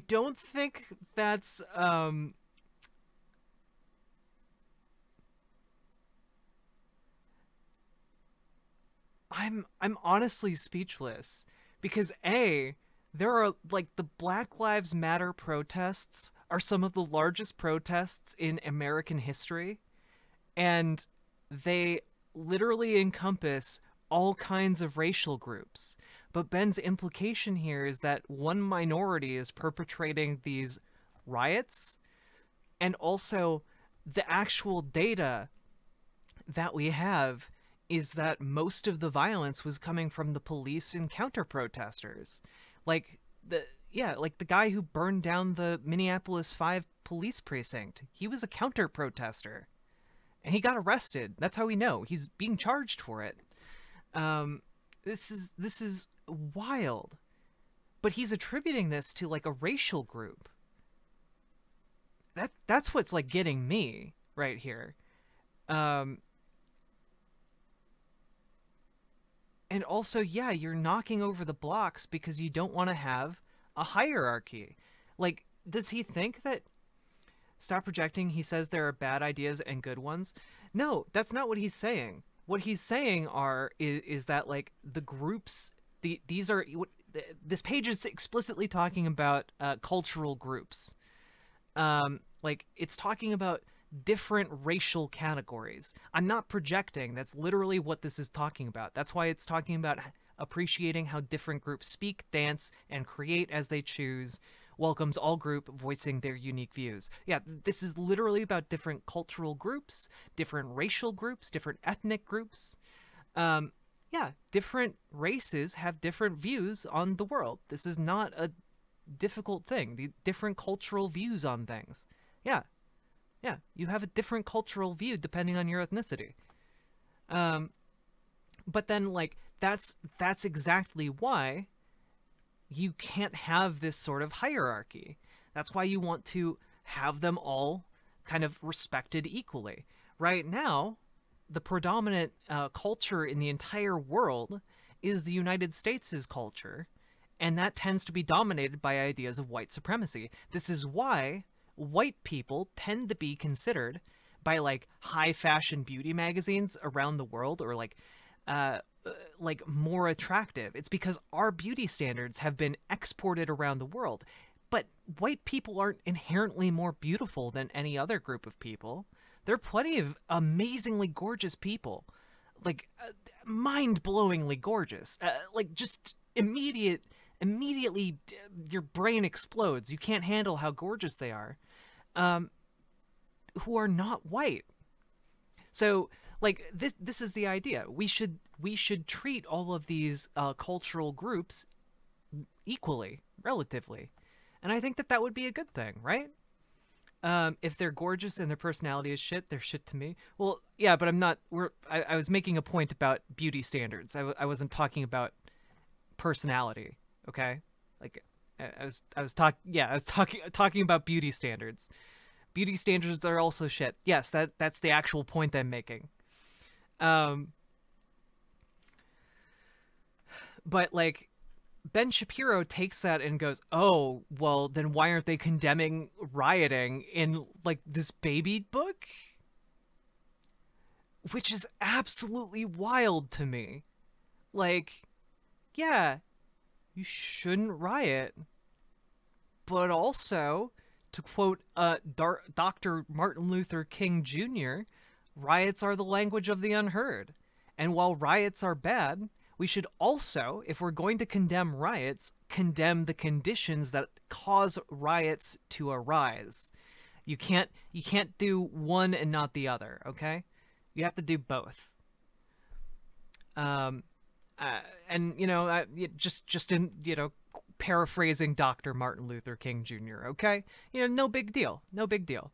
don't think that's I'm honestly speechless because there are like the Black Lives Matter protests are some of the largest protests in American history, and they literally encompass all kinds of racial groups. But Ben's implication here is that one minority is perpetrating these riots, and also the actual data that we have is that most of the violence was coming from the police and counter-protesters. Like the guy who burned down the Minneapolis 5 police precinct. He was a counter-protester. And he got arrested. That's how we know. He's being charged for it. This is wild. But he's attributing this to like a racial group. That's what's like getting me right here. And also, yeah, you're knocking over the blocks because you don't want to have a hierarchy. Like, does he think that... Stop projecting, he says there are bad ideas and good ones? No, that's not what he's saying. What he's saying is that, like, the groups... These are... This page is explicitly talking about cultural groups. Like, it's talking about different racial categories. I'm not projecting. That's literally what this is talking about. That's why it's talking about appreciating how different groups speak, dance, and create as they choose, welcomes all group voicing their unique views. Yeah, this is literally about different cultural groups, different racial groups, different ethnic groups. Yeah, different races have different views on the world. This is not a difficult thing. The different cultural views on things. Yeah, yeah, you have a different cultural view depending on your ethnicity. Um, but then like that's exactly why you can't have this sort of hierarchy. That's why you want to have them all kind of respected equally. Right now, the predominant culture in the entire world is the United States' culture, and that tends to be dominated by ideas of white supremacy. This is why white people tend to be considered by like high fashion beauty magazines around the world, or uh, like more attractive. It's because our beauty standards have been exported around the world. But white people aren't inherently more beautiful than any other group of people. There are plenty of amazingly gorgeous people, like mind-blowingly gorgeous, like just immediately your brain explodes. You can't handle how gorgeous they are, who are not white. So like this is the idea. We should treat all of these cultural groups equally, relatively. And I think that that would be a good thing, right? If they're gorgeous and their personality is shit, they're shit to me. Well, yeah, but I'm not. I was making a point about beauty standards. I wasn't talking about personality. Okay, like I was talking about beauty standards. Beauty standards are also shit. Yes, that's the actual point I'm making. But like, Ben Shapiro takes that and goes, oh, well, then why aren't they condemning rioting in, like, this baby book? Which is absolutely wild to me. Like, yeah, you shouldn't riot. But also, to quote Dr. Martin Luther King Jr., riots are the language of the unheard. And while riots are bad, we should also, if we're going to condemn riots, condemn the conditions that cause riots to arise. You can't do one and not the other, okay? You have to do both. And you know, just in, you know, paraphrasing Dr. Martin Luther King Jr., okay? You know, no big deal. No big deal.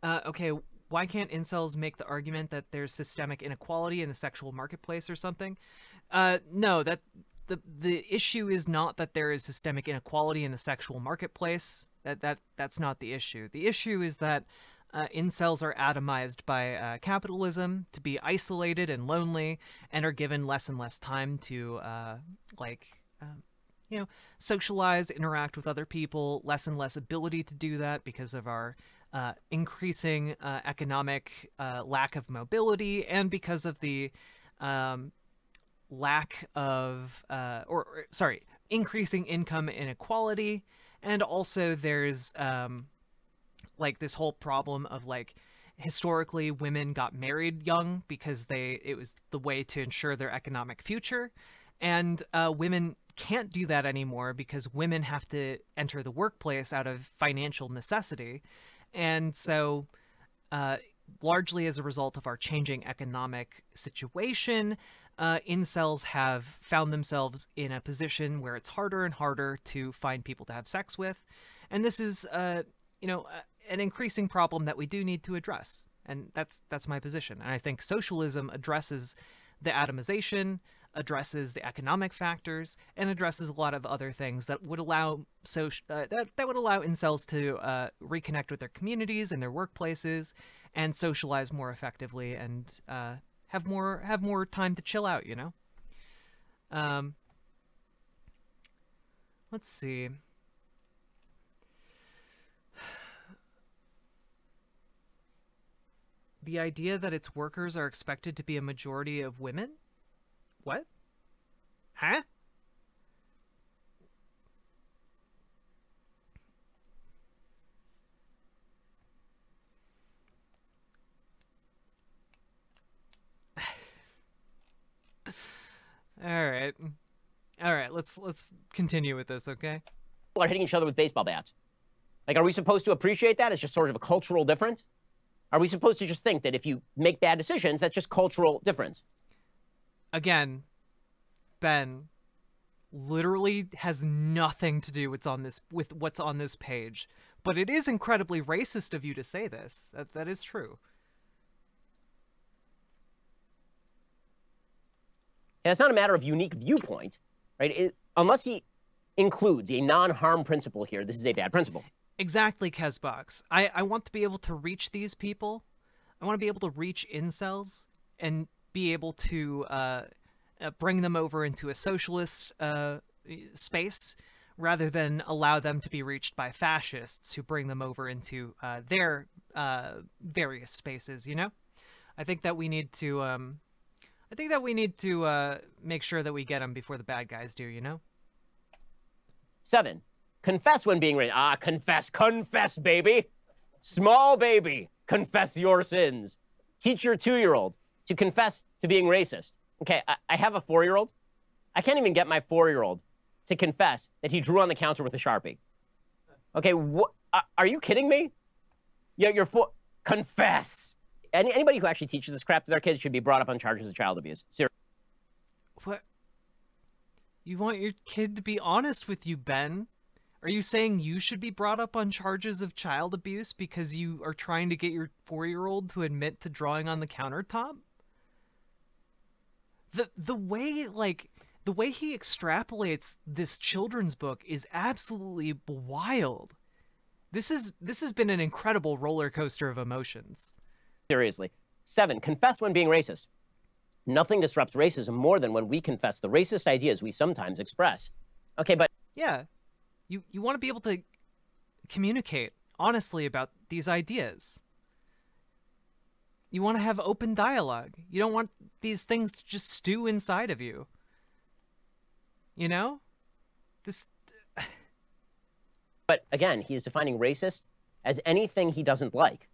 Okay, why can't incels make the argument that there's systemic inequality in the sexual marketplace or something? No, that the issue is not that there is systemic inequality in the sexual marketplace. That's not the issue. The issue is that incels are atomized by capitalism to be isolated and lonely, and are given less and less time to you know, socialize, interact with other people, less and less ability to do that because of our increasing economic lack of mobility, and because of the lack of increasing income inequality. And also there's like this whole problem of like, historically women got married young because it was the way to ensure their economic future, and women can't do that anymore because women have to enter the workplace out of financial necessity. And so largely as a result of our changing economic situation, incels have found themselves in a position where it's harder and harder to find people to have sex with. And this is, you know, an increasing problem that we do need to address. And that's my position. And I think socialism addresses the atomization, addresses the economic factors, and addresses a lot of other things that would allow that would allow incels to reconnect with their communities and their workplaces, and socialize more effectively, and have more time to chill out. You know. Let's see. The idea that its workers are expected to be a majority of women? What? Huh? All right, let's continue with this, okay? People are hitting each other with baseball bats. Like, are we supposed to appreciate that as just sort of a cultural difference? Are we supposed to just think that if you make bad decisions, that's just cultural difference? again, Ben, literally has nothing to do with what's on this page. But it is incredibly racist of you to say this. That is true. And it's not a matter of unique viewpoint, right? Unless he includes a non-harm principle here, this is a bad principle. Exactly, Kezbox. I want to be able to reach these people. I want to be able to reach incels and be able to bring them over into a socialist space rather than allow them to be reached by fascists who bring them over into their various spaces, you know? I think that we need to make sure that we get them before the bad guys do, you know? 7, confess when being racist. Confess, baby. Small baby, confess your sins. Teach your 2-year-old to confess to being racist. Okay, I have a 4-year-old. I can't even get my 4-year-old to confess that he drew on the counter with a Sharpie. Okay, are you kidding me? Confess. Anybody who actually teaches this crap to their kids should be brought up on charges of child abuse. Seriously. What? You want your kid to be honest with you, Ben? Are you saying you should be brought up on charges of child abuse because you are trying to get your 4-year-old to admit to drawing on the countertop? The way he extrapolates this children's book is absolutely wild. This has been an incredible roller coaster of emotions. Seriously. 7, confess when being racist. Nothing disrupts racism more than when we confess the racist ideas we sometimes express. Okay, but... Yeah. You want to be able to communicate honestly about these ideas. You want to have open dialogue. You don't want these things to just stew inside of you. You know? But again, he is defining racist as anything he doesn't like.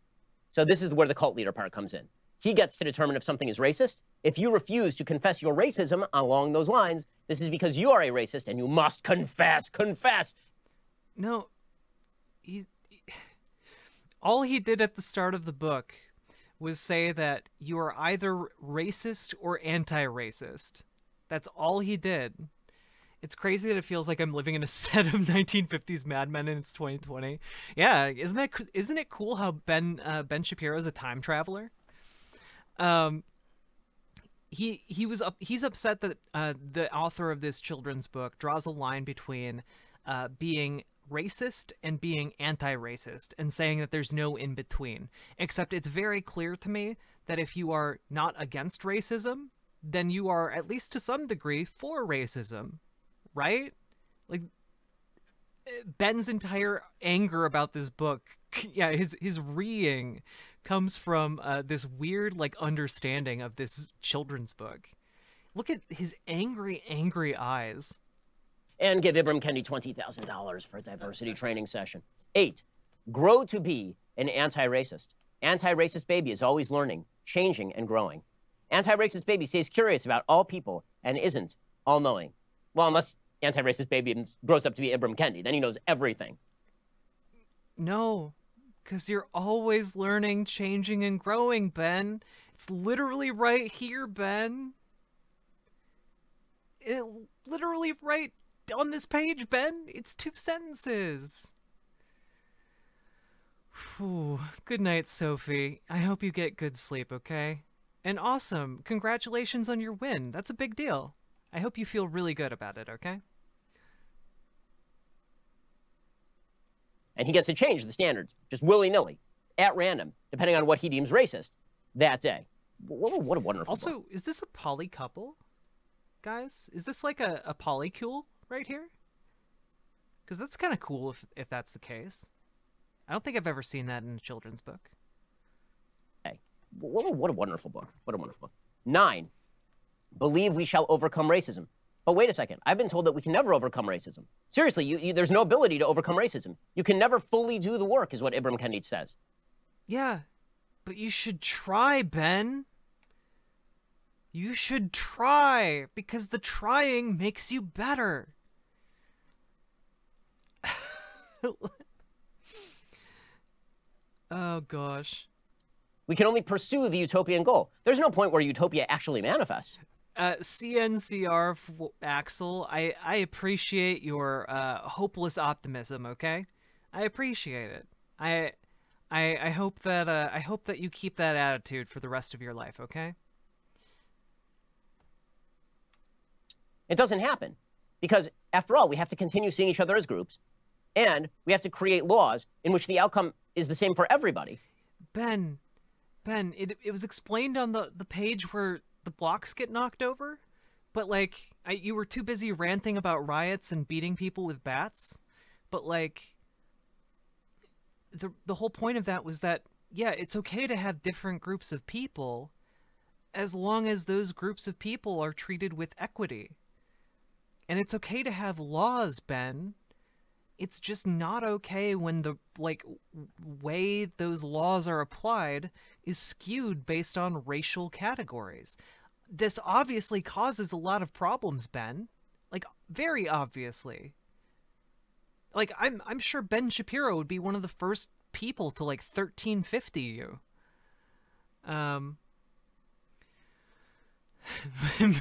So this is where the cult leader part comes in. He gets to determine if something is racist. If you refuse to confess your racism along those lines, this is because you are a racist and you must confess. No. All he did at the start of the book was say that you are either racist or anti-racist. That's all he did. It's crazy that it feels like I'm living in a set of 1950s Mad Men and it's 2020. Yeah, isn't it cool how Ben Shapiro is a time traveler? He's upset that the author of this children's book draws a line between being racist and being anti-racist and saying that there's no in between. Except it's very clear to me that if you are not against racism, then you are at least to some degree for racism. Right? Like, Ben's entire anger about this book, yeah, his reeing comes from this weird, like, understanding of this children's book. Look at his angry, angry eyes. And give Ibram Kendi $20,000 for a diversity training session. 8, grow to be an anti-racist. Antiracist Baby is always learning, changing, and growing. Antiracist Baby stays curious about all people and isn't all-knowing. Well, unless Antiracist Baby grows up to be Ibram Kendi, then he knows everything. No, because you're always learning, changing, and growing, Ben. It's literally right here, Ben. Literally right on this page, Ben. It's 2 sentences. Whew. Good night, Sophie. I hope you get good sleep, okay? And awesome. Congratulations on your win. That's a big deal. I hope you feel really good about it, okay? And he gets to change the standards, just willy-nilly, at random, depending on what he deems racist that day. What a wonderful Also, book. Is this a poly couple, guys? Is this like a polycule right here? Because that's kind of cool if that's the case. I don't think I've ever seen that in a children's book. Hey, what a wonderful book. What a wonderful book. 9, believe we shall overcome racism. But wait a second, I've been told that we can never overcome racism. Seriously, there's no ability to overcome racism. You can never fully do the work, is what Ibram Kendi says. Yeah, but you should try, Ben. You should try, because the trying makes you better. Oh, gosh. We can only pursue the utopian goal. There's no point where utopia actually manifests. CNCR Axel, I appreciate your hopeless optimism. Okay, I appreciate it. I hope that you keep that attitude for the rest of your life. Okay. It doesn't happen because, after all, we have to continue seeing each other as groups, and we have to create laws in which the outcome is the same for everybody. Ben, it was explained on the page where the blocks get knocked over, but like you were too busy ranting about riots and beating people with bats. But like the whole point of that was that yeah, it's okay to have different groups of people as long as those groups of people are treated with equity. And it's okay to have laws, Ben. It's just not okay when the way those laws are applied is skewed based on racial categories. This obviously causes a lot of problems, Ben. Like, very obviously. Like, I'm sure Ben Shapiro would be one of the first people to 1350 you.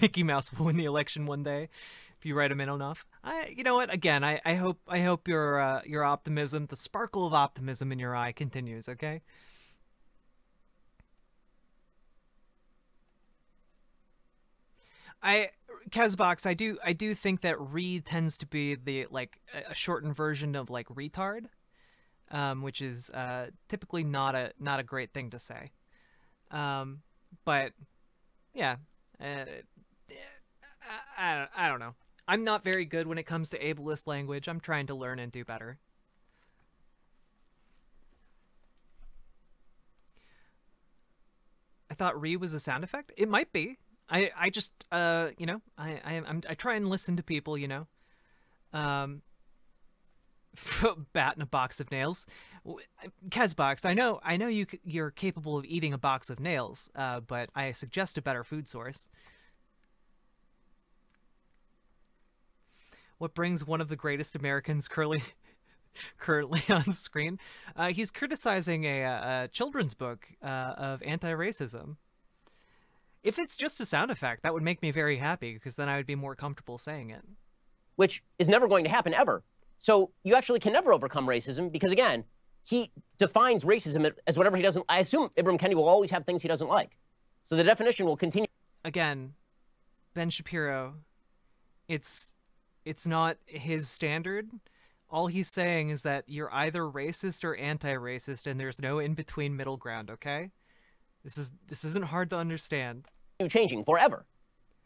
Mickey Mouse will win the election one day if you write him in enough. You know what? Again, I hope your optimism, the sparkle of optimism in your eye, continues. Okay. Kazbox, I do think that re tends to be the a shortened version of retard, which is typically not a great thing to say. But yeah, I don't know. I'm not very good when it comes to ableist language. I'm trying to learn and do better. I thought re was a sound effect. It might be. I just you know, I try and listen to people, you know. Bat in a box of nails. Kazbox, I know you're capable of eating a box of nails, but I suggest a better food source. What brings one of the greatest Americans currently on screen? He's criticizing a children's book of anti-racism. If it's just a sound effect, that would make me very happy, because then I would be more comfortable saying it. Which is never going to happen, ever. So you actually can never overcome racism, because, again, he defines racism as whatever he doesn't... I assume Ibram Kendi will always have things he doesn't like. So the definition will continue... Again, Ben Shapiro, it's not his standard. All he's saying is that you're either racist or anti-racist, and there's no in-between middle ground, okay? This isn't hard to understand. Changing forever.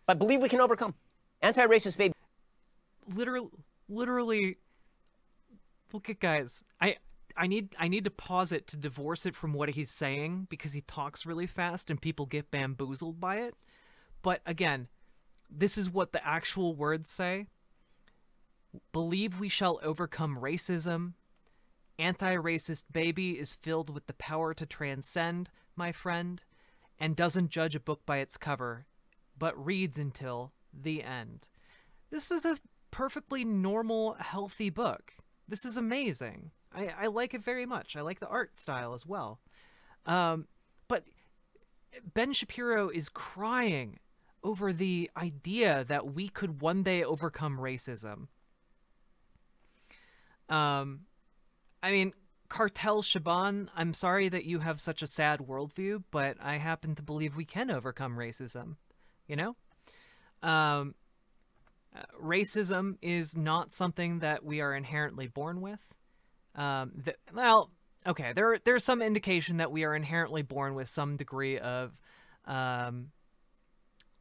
But I believe we can overcome. Antiracist Baby. Literally, look at guys. I need to pause it to divorce it from what he's saying, because he talks really fast and people get bamboozled by it. But again, this is what the actual words say. Believe we shall overcome racism. Anti-racist baby is filled with the power to transcend, my friend, and doesn't judge a book by its cover, but reads until the end. This is a perfectly normal, healthy book. This is amazing. I like it very much. I like the art style as well. But Ben Shapiro is crying over the idea that we could one day overcome racism. I mean, Cartel Shaban, I'm sorry that you have such a sad worldview, but I happen to believe we can overcome racism, you know? Racism is not something that we are inherently born with. Well, okay, there's some indication that we are inherently born with some degree of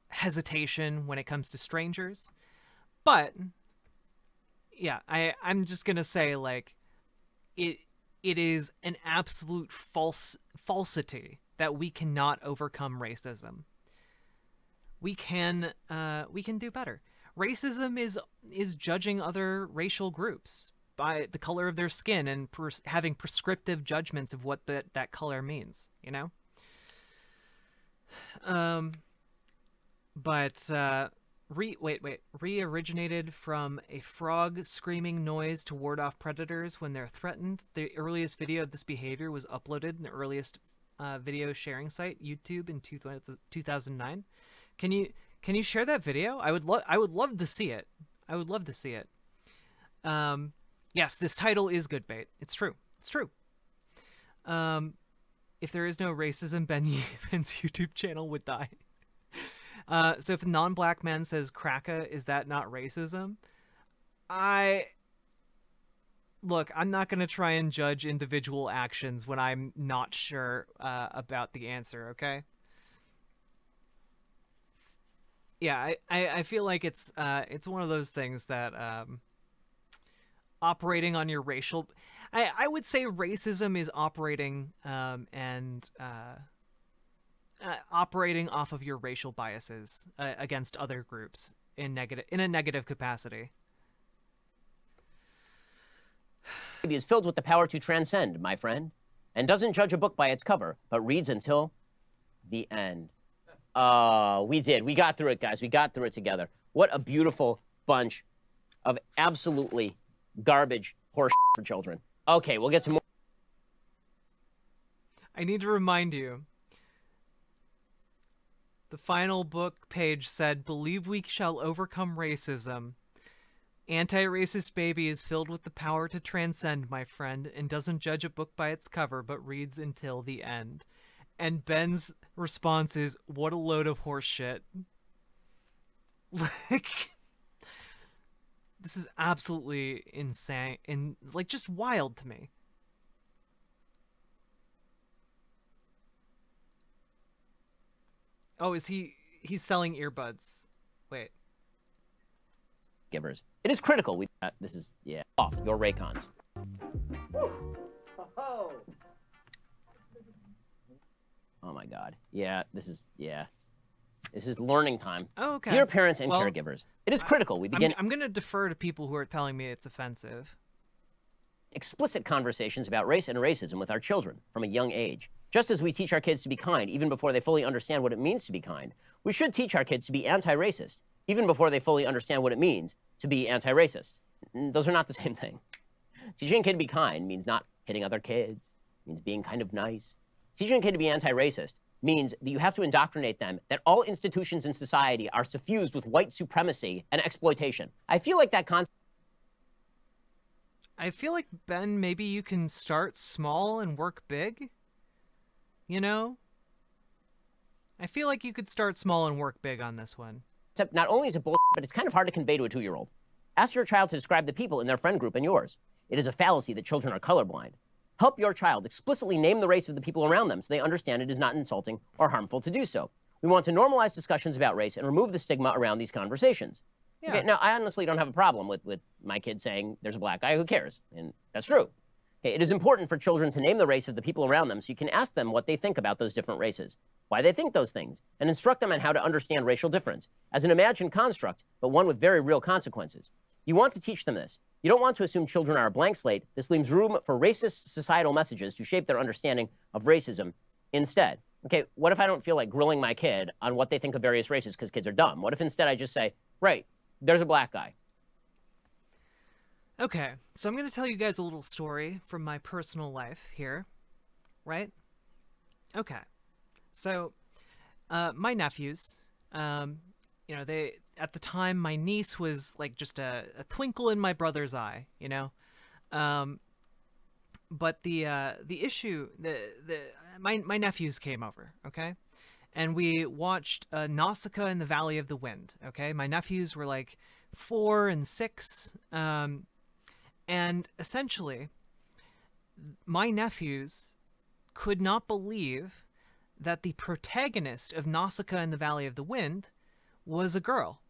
hesitation when it comes to strangers. But, yeah, I'm just gonna say, it is an absolute falsity that we cannot overcome racism. We can do better. Racism is judging other racial groups by the color of their skin and having prescriptive judgments of what that color means, you know? Re-originated from a frog screaming noise to ward off predators when they're threatened. The earliest video of this behavior was uploaded in the earliest video sharing site, YouTube, in 2009. Can Can you share that video? I would love to see it. I would love to see it. Yes, this title is good bait. It's true. It's true. If there is no racism, Ben's YouTube channel would die. So if a non-black man says "cracka," is that not racism? Look, I'm not going to try and judge individual actions when I'm not sure about the answer, okay? Yeah, I feel like it's one of those things that operating on your racial... I would say racism is operating operating off of your racial biases against other groups in a negative capacity. Baby is filled with the power to transcend, my friend, and doesn't judge a book by its cover, but reads until the end. We did. We got through it, guys. We got through it together. What a beautiful bunch of absolutely garbage horse for children. Okay, we'll get to more. I need to remind you. The final book page said, "Believe we shall overcome racism. Anti-Racist Baby is filled with the power to transcend, my friend, and doesn't judge a book by its cover, but reads until the end." And Ben's response is, "What a load of horse shit." Like, this is absolutely insane and, like, just wild to me. Oh, he's selling earbuds. Wait. Givers. It is critical. This is, yeah, off your Raycons. Oh my God. Yeah, this is learning time. Oh, okay. Dear parents and caregivers, it is critical we begin. I'm going to defer to people who are telling me it's offensive. Explicit conversations about race and racism with our children from a young age. Just as we teach our kids to be kind even before they fully understand what it means to be kind, we should teach our kids to be anti-racist even before they fully understand what it means to be anti-racist. Those are not the same thing. Teaching a kid to be kind means not hitting other kids, means being kind of nice. Teaching a kid to be anti-racist means that you have to indoctrinate them that all institutions in society are suffused with white supremacy and exploitation. I feel like that concept... I feel like, Ben, maybe you can start small and work big? You know? I feel like you could start small and work big on this one. Not only is it bullshit, but it's kind of hard to convey to a 2-year-old. Ask your child to describe the people in their friend group and yours. It is a fallacy that children are colorblind. Help your child explicitly name the race of the people around them so they understand it is not insulting or harmful to do so. We want to normalize discussions about race and remove the stigma around these conversations. Yeah. Okay, now, I honestly don't have a problem with my kid saying there's a black guy, who cares? And that's true. Okay, it is important for children to name the race of the people around them so you can ask them what they think about those different races, why they think those things, and instruct them on how to understand racial difference as an imagined construct, but one with very real consequences. You want to teach them this. You don't want to assume children are a blank slate. This leaves room for racist societal messages to shape their understanding of racism instead. Okay, what if I don't feel like grilling my kid on what they think of various races because kids are dumb? What if instead I just say, right, there's a black guy. Okay, so I'm going to tell you guys a little story from my personal life here, right? Okay, so my nephews, you know, at the time, my niece was like just a twinkle in my brother's eye, you know? But the issue, my nephews came over, okay? And we watched Nausicaa in the Valley of the Wind, okay? My nephews were like 4 and 6, and essentially, my nephews could not believe that the protagonist of Nausicaa in the Valley of the Wind was a girl.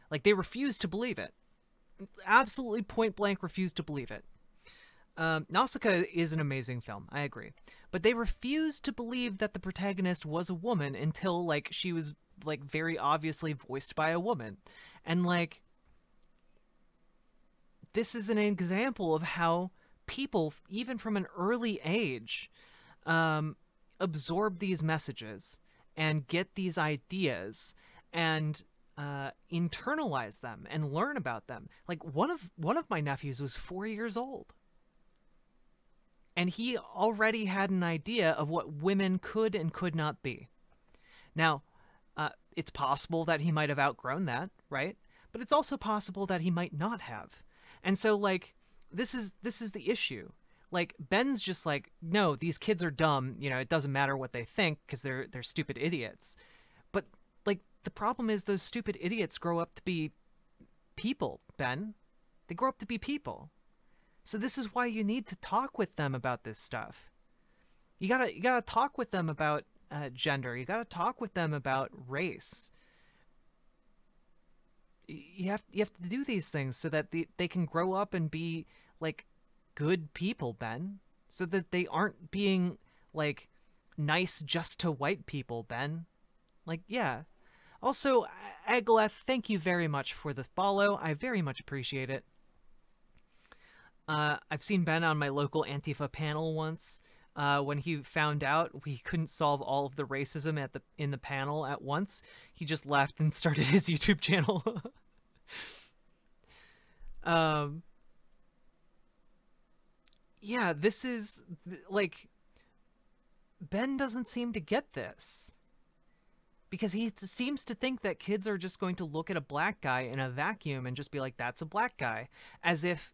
Like, they refused to believe it. Absolutely point blank refused to believe it. Nausicaa is an amazing film, I agree. But they refused to believe that the protagonist was a woman until, like, she was, like, very obviously voiced by a woman. And, like, this is an example of how people, even from an early age, absorb these messages and get these ideas and internalize them and learn about them. Like, one of my nephews was 4 years old, and he already had an idea of what women could and could not be. Now, It's possible that he might have outgrown that, right? But it's also possible that he might not have. And so, like, this is the issue. Like, Ben's just like, no, these kids are dumb. You know, it doesn't matter what they think because they're stupid idiots. But, like, the problem is those stupid idiots grow up to be people, Ben. They grow up to be people. So this is why you need to talk with them about this stuff. You gotta talk with them about gender. You gotta talk with them about race. You have to do these things so that they can grow up and be like good people, Ben. So that they aren't being like nice just to white people, Ben. Like, yeah. Also, Agleth, thank you very much for the follow. I very much appreciate it. I've seen Ben on my local Antifa panel once. When he found out we couldn't solve all of the racism in the panel at once, he just left and started his YouTube channel. Yeah, this is, like, Ben doesn't seem to get this. Because he seems to think that kids are just going to look at a black guy in a vacuum and just be like, that's a black guy. As if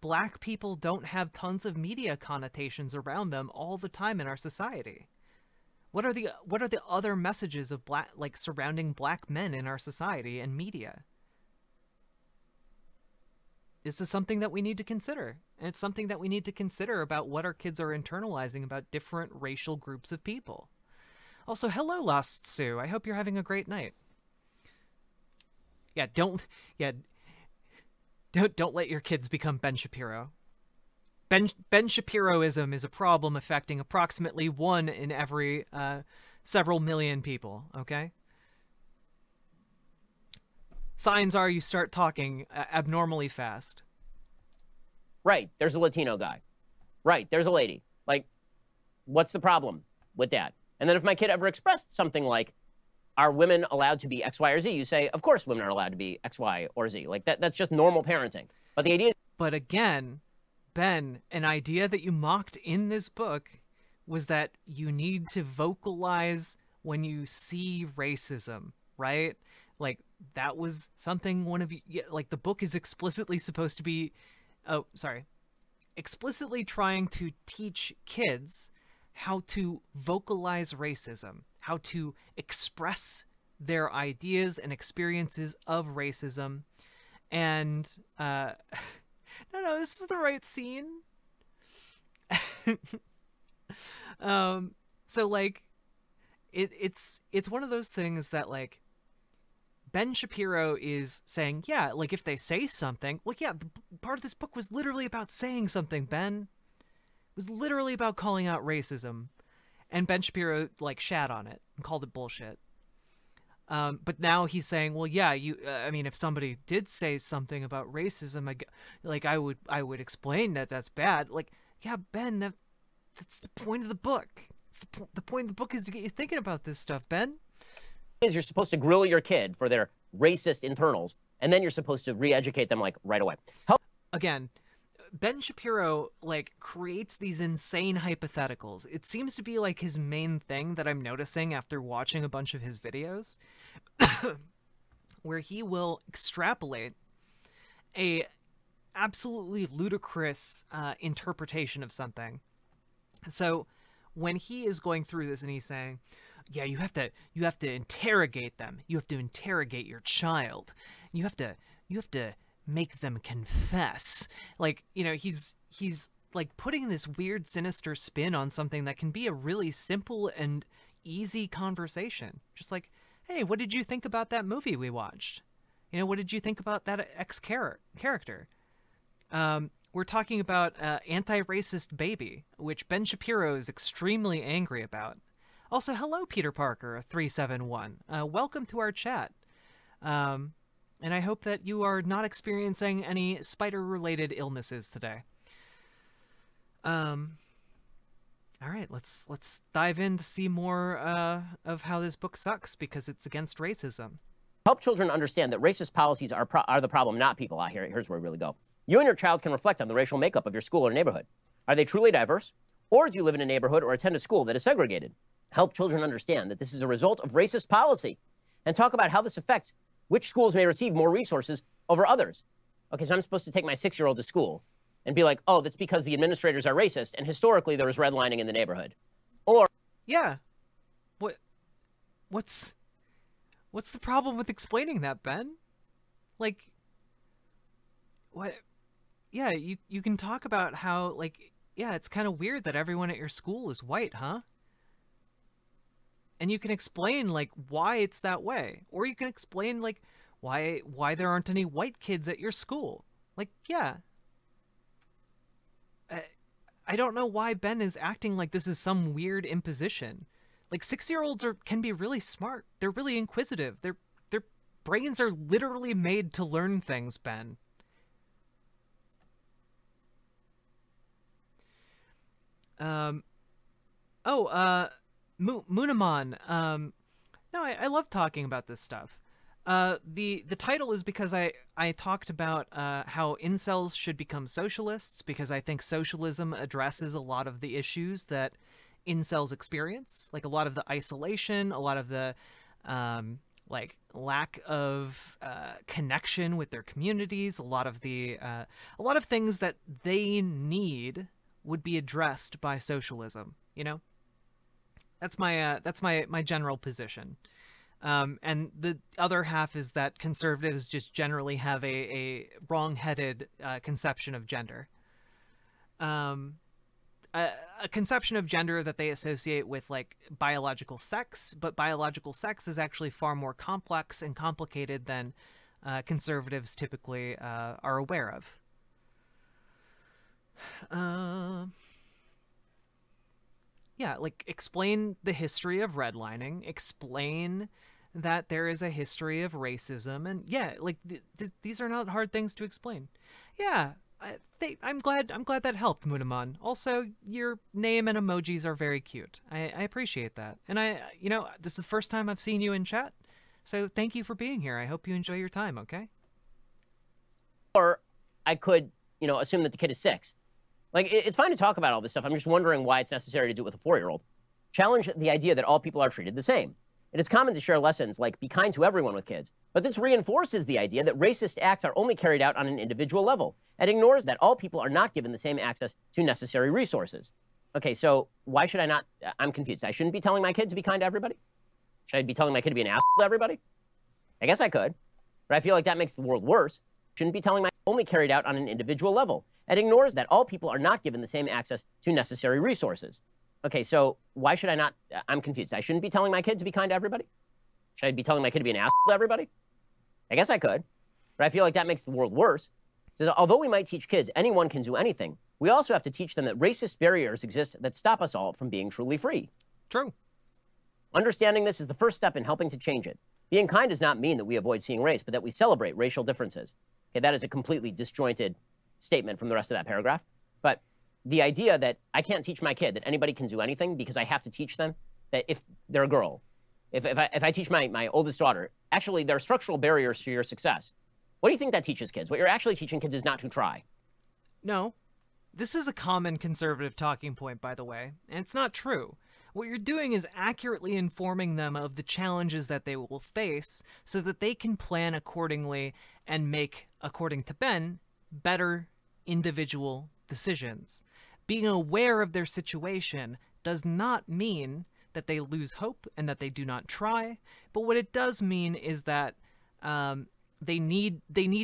black people don't have tons of media connotations around them all the time in our society. What are the other messages of surrounding black men in our society and media? This is something that we need to consider. And it's something that we need to consider about what our kids are internalizing about different racial groups of people. Also, hello, Lost Sue. I hope you're having a great night. Yeah, don't let your kids become Ben Shapiro. Ben Shapiroism is a problem affecting approximately 1 in every several million people, okay? Signs are you start talking abnormally fast. Right, there's a Latino guy. Right, there's a lady. Like, what's the problem with that? And then if my kid ever expressed something like, are women allowed to be X, Y, or Z? You say, of course women are allowed to be X, Y, or Z. Like, that's just normal parenting. But the idea is... But again, Ben, an idea that you mocked in this book was that you need to vocalize when you see racism, right? Like, that was something one of you... Like, the book is explicitly supposed to be... Oh, sorry. Explicitly trying to teach kids how to vocalize racism, how to express their ideas and experiences of racism. And, no, this is the right scene. So, like, it's one of those things that, like, Ben Shapiro is saying, yeah, like, if they say something, like, yeah, part of this book was literally about saying something, Ben. It was literally about calling out racism. And Ben Shapiro, like, shat on it and called it bullshit. But now he's saying, well, yeah, I mean, if somebody did say something about racism, I would explain that that's bad. Like, yeah, Ben, that's the point of the book. The point of the book is to get you thinking about this stuff, Ben. Is you're supposed to grill your kid for their racist internals, and then you're supposed to re-educate them, like, right away. Again, Ben Shapiro, like, creates these insane hypotheticals. It seems to be, like, his main thing that I'm noticing after watching a bunch of his videos, where he will extrapolate a absolutely ludicrous interpretation of something. So when he is going through this and he's saying, yeah, you have to interrogate them. You have to interrogate your child. You have to make them confess. Like, you know, he's like putting this weird, sinister spin on something that can be a really simple and easy conversation. Just like, hey, what did you think about that movie we watched? You know, what did you think about that X character? We're talking about Antiracist Baby, which Ben Shapiro is extremely angry about. Also, hello, Peter Parker 371. Welcome to our chat. And I hope that you are not experiencing any spider-related illnesses today. All right, let's dive in to see more of how this book sucks because it's against racism. Help children understand that racist policies are the problem, not people. Here's where we really go. You and your child can reflect on the racial makeup of your school or neighborhood. Are they truly diverse? Or do you live in a neighborhood or attend a school that is segregated? help children understand that this is a result of racist policy, and talk about how this affects which schools may receive more resources over others. Okay, so I'm supposed to take my 6-year-old to school and be like, oh, that's because the administrators are racist, and historically there was redlining in the neighborhood. Or, yeah, what's the problem with explaining that, Ben? Like, what? Yeah, you can talk about how, like, yeah, it's kind of weird that everyone at your school is white, huh? And you can explain, like, why it's that way. Or you can explain, like, why there aren't any white kids at your school. Like, yeah. I don't know why Ben is acting like this is some weird imposition. Like, 6-year-olds can be really smart. They're really inquisitive. Their brains are literally made to learn things, Ben. Munaman. No, I love talking about this stuff. The title is because I talked about how incels should become socialists, because I think socialism addresses a lot of the issues that incels experience, like a lot of the isolation, a lot of the like lack of connection with their communities, a lot of things that they need would be addressed by socialism. You know, that's my general position. And the other half is that conservatives just generally have a wrong-headed conception of gender. A conception of gender that they associate with, like, biological sex, but biological sex is actually far more complex and complicated than conservatives typically are aware of. Yeah, like, explain the history of redlining, explain that there is a history of racism, and yeah, like, these are not hard things to explain. Yeah, I'm glad that helped, Munaman. Also, your name and emojis are very cute. I appreciate that. And you know, this is the first time I've seen you in chat, so thank you for being here. I hope you enjoy your time, okay? Or I could, you know, assume that the kid is 6. Like, it's fine to talk about all this stuff. I'm just wondering why it's necessary to do it with a 4-year-old. Challenge the idea that all people are treated the same. It is common to share lessons like be kind to everyone with kids, but this reinforces the idea that racist acts are only carried out on an individual level and ignores that all people are not given the same access to necessary resources. Okay, so why should I not? I'm confused. I shouldn't be telling my kid to be kind to everybody? Should I be telling my kid to be an asshole to everybody? I guess I could, but I feel like that makes the world worse. Shouldn't be telling my only carried out on an individual level and ignores that all people are not given the same access to necessary resources. Okay, so why should I not? I'm confused. I shouldn't be telling my kid to be kind to everybody? Should I be telling my kid to be an asshole to everybody? I guess I could, but I feel like that makes the world worse. It says, although we might teach kids anyone can do anything, we also have to teach them that racist barriers exist that stop us all from being truly free. True. Understanding this is the first step in helping to change it. Being kind does not mean that we avoid seeing race, but that we celebrate racial differences. Okay, that is a completely disjointed statement from the rest of that paragraph. But the idea that I can't teach my kid that anybody can do anything because I have to teach them that if they're a girl, if I teach my oldest daughter, actually there are structural barriers to your success. What do you think that teaches kids? What you're actually teaching kids is not to try. No. This is a common conservative talking point, by the way, and it's not true. What you're doing is accurately informing them of the challenges that they will face so that they can plan accordingly and make, according to Ben, better individual decisions. Being aware of their situation does not mean that they lose hope and that they do not try, but what it does mean is that they need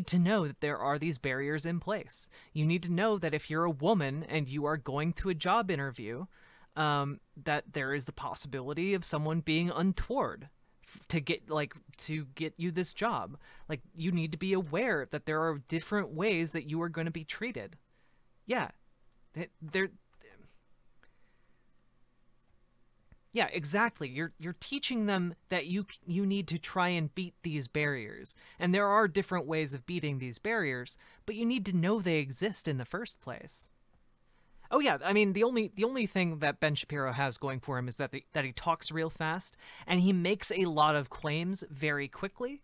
to know that there are these barriers in place. You need to know that if you're a woman and you are going to a job interview, that there is the possibility of someone being untoward to get you this job. Like, you need to be aware that there are different ways that you are going to be treated. Yeah. Yeah, exactly. You're teaching them that you need to try and beat these barriers. And there are different ways of beating these barriers, but you need to know they exist in the first place. Oh yeah, I mean, the only thing that Ben Shapiro has going for him is that he talks real fast and he makes a lot of claims very quickly.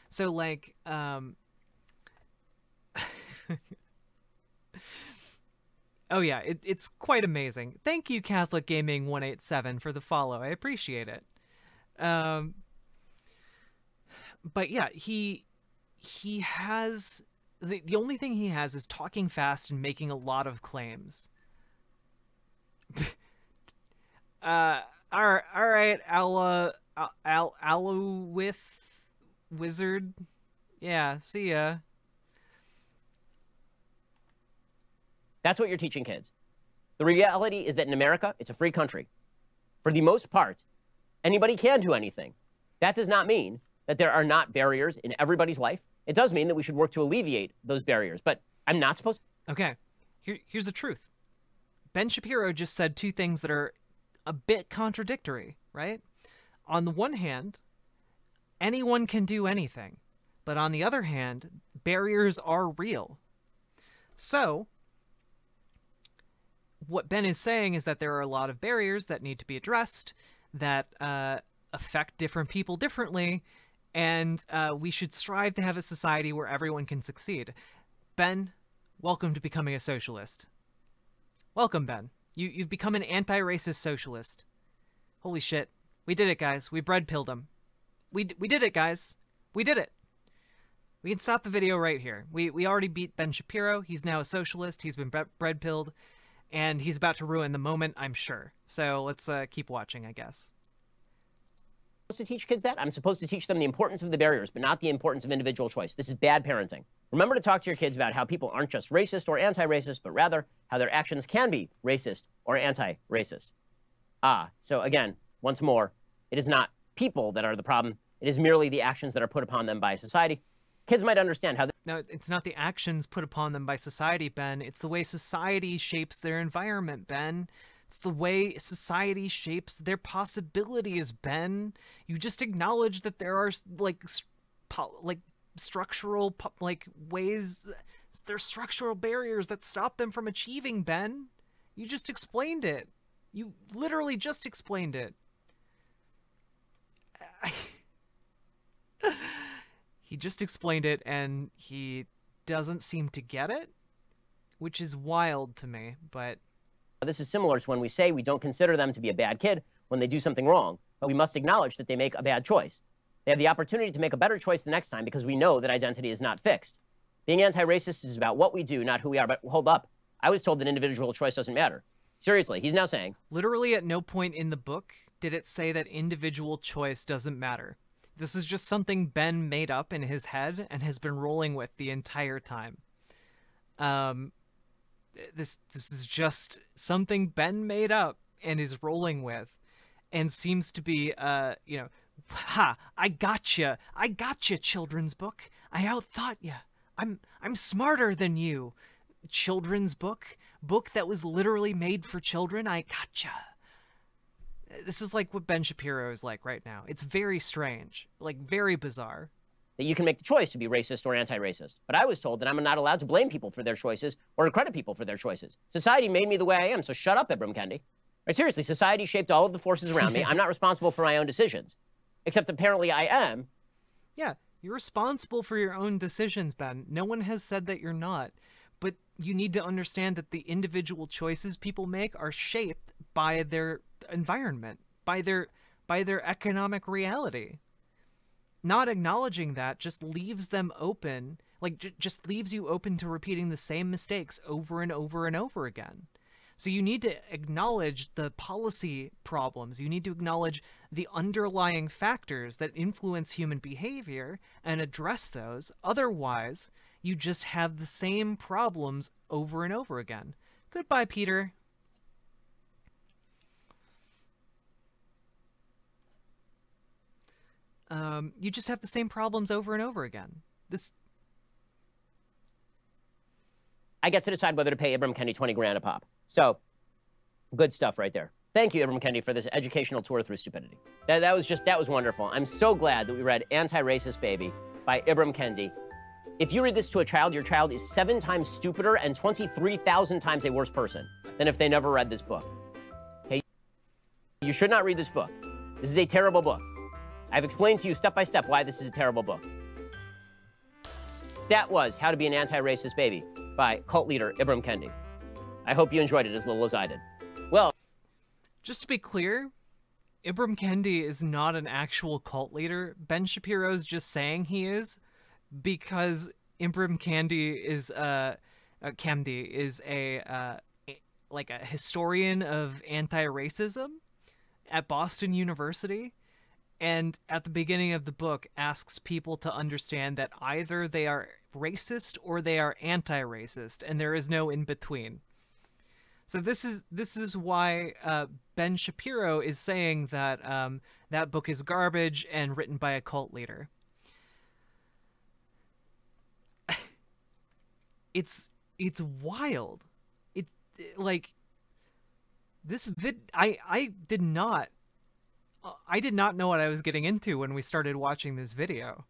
So, like, Oh yeah, it's quite amazing. Thank you, Catholic Gaming 187, for the follow. I appreciate it. Um, but yeah, he has the only thing he has is talking fast and making a lot of claims. All right, Alowith Wizard. Yeah, see ya. That's what you're teaching kids. The reality is that in America, it's a free country. For the most part, anybody can do anything. That does not mean that there are not barriers in everybody's life. It does mean that we should work to alleviate those barriers, but I'm not supposed to. Okay, here's the truth. Ben Shapiro just said two things that are a bit contradictory, right? On the one hand, anyone can do anything, but on the other hand, barriers are real. So, what Ben is saying is that there are a lot of barriers that need to be addressed that affect different people differently, and we should strive to have a society where everyone can succeed. Ben, welcome to becoming a socialist. Welcome, Ben. You've become an anti-racist socialist. Holy shit. We did it, guys. We bread-pilled him. We did it, guys. We did it. We can stop the video right here. We already beat Ben Shapiro. He's now a socialist. He's been bread-pilled. And he's about to ruin the moment, I'm sure. So let's keep watching, I guess. To teach kids that. I'm supposed to teach them the importance of the barriers, but not the importance of individual choice. This is bad parenting. Remember to talk to your kids about how people aren't just racist or anti-racist, but rather how their actions can be racist or anti-racist. So again, once more, it is not people that are the problem. It is merely the actions that are put upon them by society. Kids might understand how... No, it's not the actions put upon them by society, Ben. It's the way society shapes their environment, Ben. It's the way society shapes their possibilities, Ben. You just acknowledge that there are, structural, ways... There's structural barriers that stop them from achieving, Ben. You just explained it. You literally just explained it. He just explained it, and he doesn't seem to get it, which is wild to me, but... This is similar to when we say we don't consider them to be a bad kid when they do something wrong, but we must acknowledge that they make a bad choice. They have the opportunity to make a better choice the next time because we know that identity is not fixed. Being anti-racist is about what we do, not who we are. But hold up. I was told that individual choice doesn't matter. Seriously, he's now saying... Literally at no point in the book did it say that individual choice doesn't matter. This is just something Ben made up in his head and has been rolling with the entire time. This is just something Ben made up and is rolling with, and seems to be, ha! I gotcha, children's book. I outthought ya. I'm smarter than you, children's book that was literally made for children. I gotcha. This is like what Ben Shapiro is like right now. It's very strange, very bizarre. That you can make the choice to be racist or anti-racist. But I was told that I'm not allowed to blame people for their choices or to credit people for their choices. Society made me the way I am, so shut up, Ibram Kendi. Right, seriously, society shaped all of the forces around me. I'm not responsible for my own decisions. Except apparently I am. Yeah, you're responsible for your own decisions, Ben. No one has said that you're not. But you need to understand that the individual choices people make are shaped by their environment, by their economic reality. Not acknowledging that just leaves them open, just leaves you open to repeating the same mistakes over and over and over again. So you need to acknowledge the policy problems. You need to acknowledge the underlying factors that influence human behavior and address those. Otherwise, you just have the same problems over and over again. Goodbye, Peter. You just have the same problems over and over again. I get to decide whether to pay Ibram Kendi 20 grand a pop. So, good stuff right there. Thank you, Ibram Kendi, for this educational tour through stupidity. That was wonderful. I'm so glad that we read Antiracist Baby by Ibram Kendi. If you read this to a child, your child is 7 times stupider and 23,000 times a worse person than if they never read this book. Okay? You should not read this book. This is a terrible book. I've explained to you step by step why this is a terrible book. That was How to Be an Anti-Racist Baby by cult leader Ibram Kendi. I hope you enjoyed it as little as I did. Well, Just to be clear, Ibram Kendi is not an actual cult leader. Ben Shapiro's just saying he is, because Ibram Kendi is like a historian of anti-racism at Boston University, and at the beginning of the book asks people to understand that either they are racist or they are anti-racist, and there is no in between. So this is why Ben Shapiro is saying that that book is garbage and written by a cult leader. It's wild. It like this I did not know what I was getting into when we started watching this video.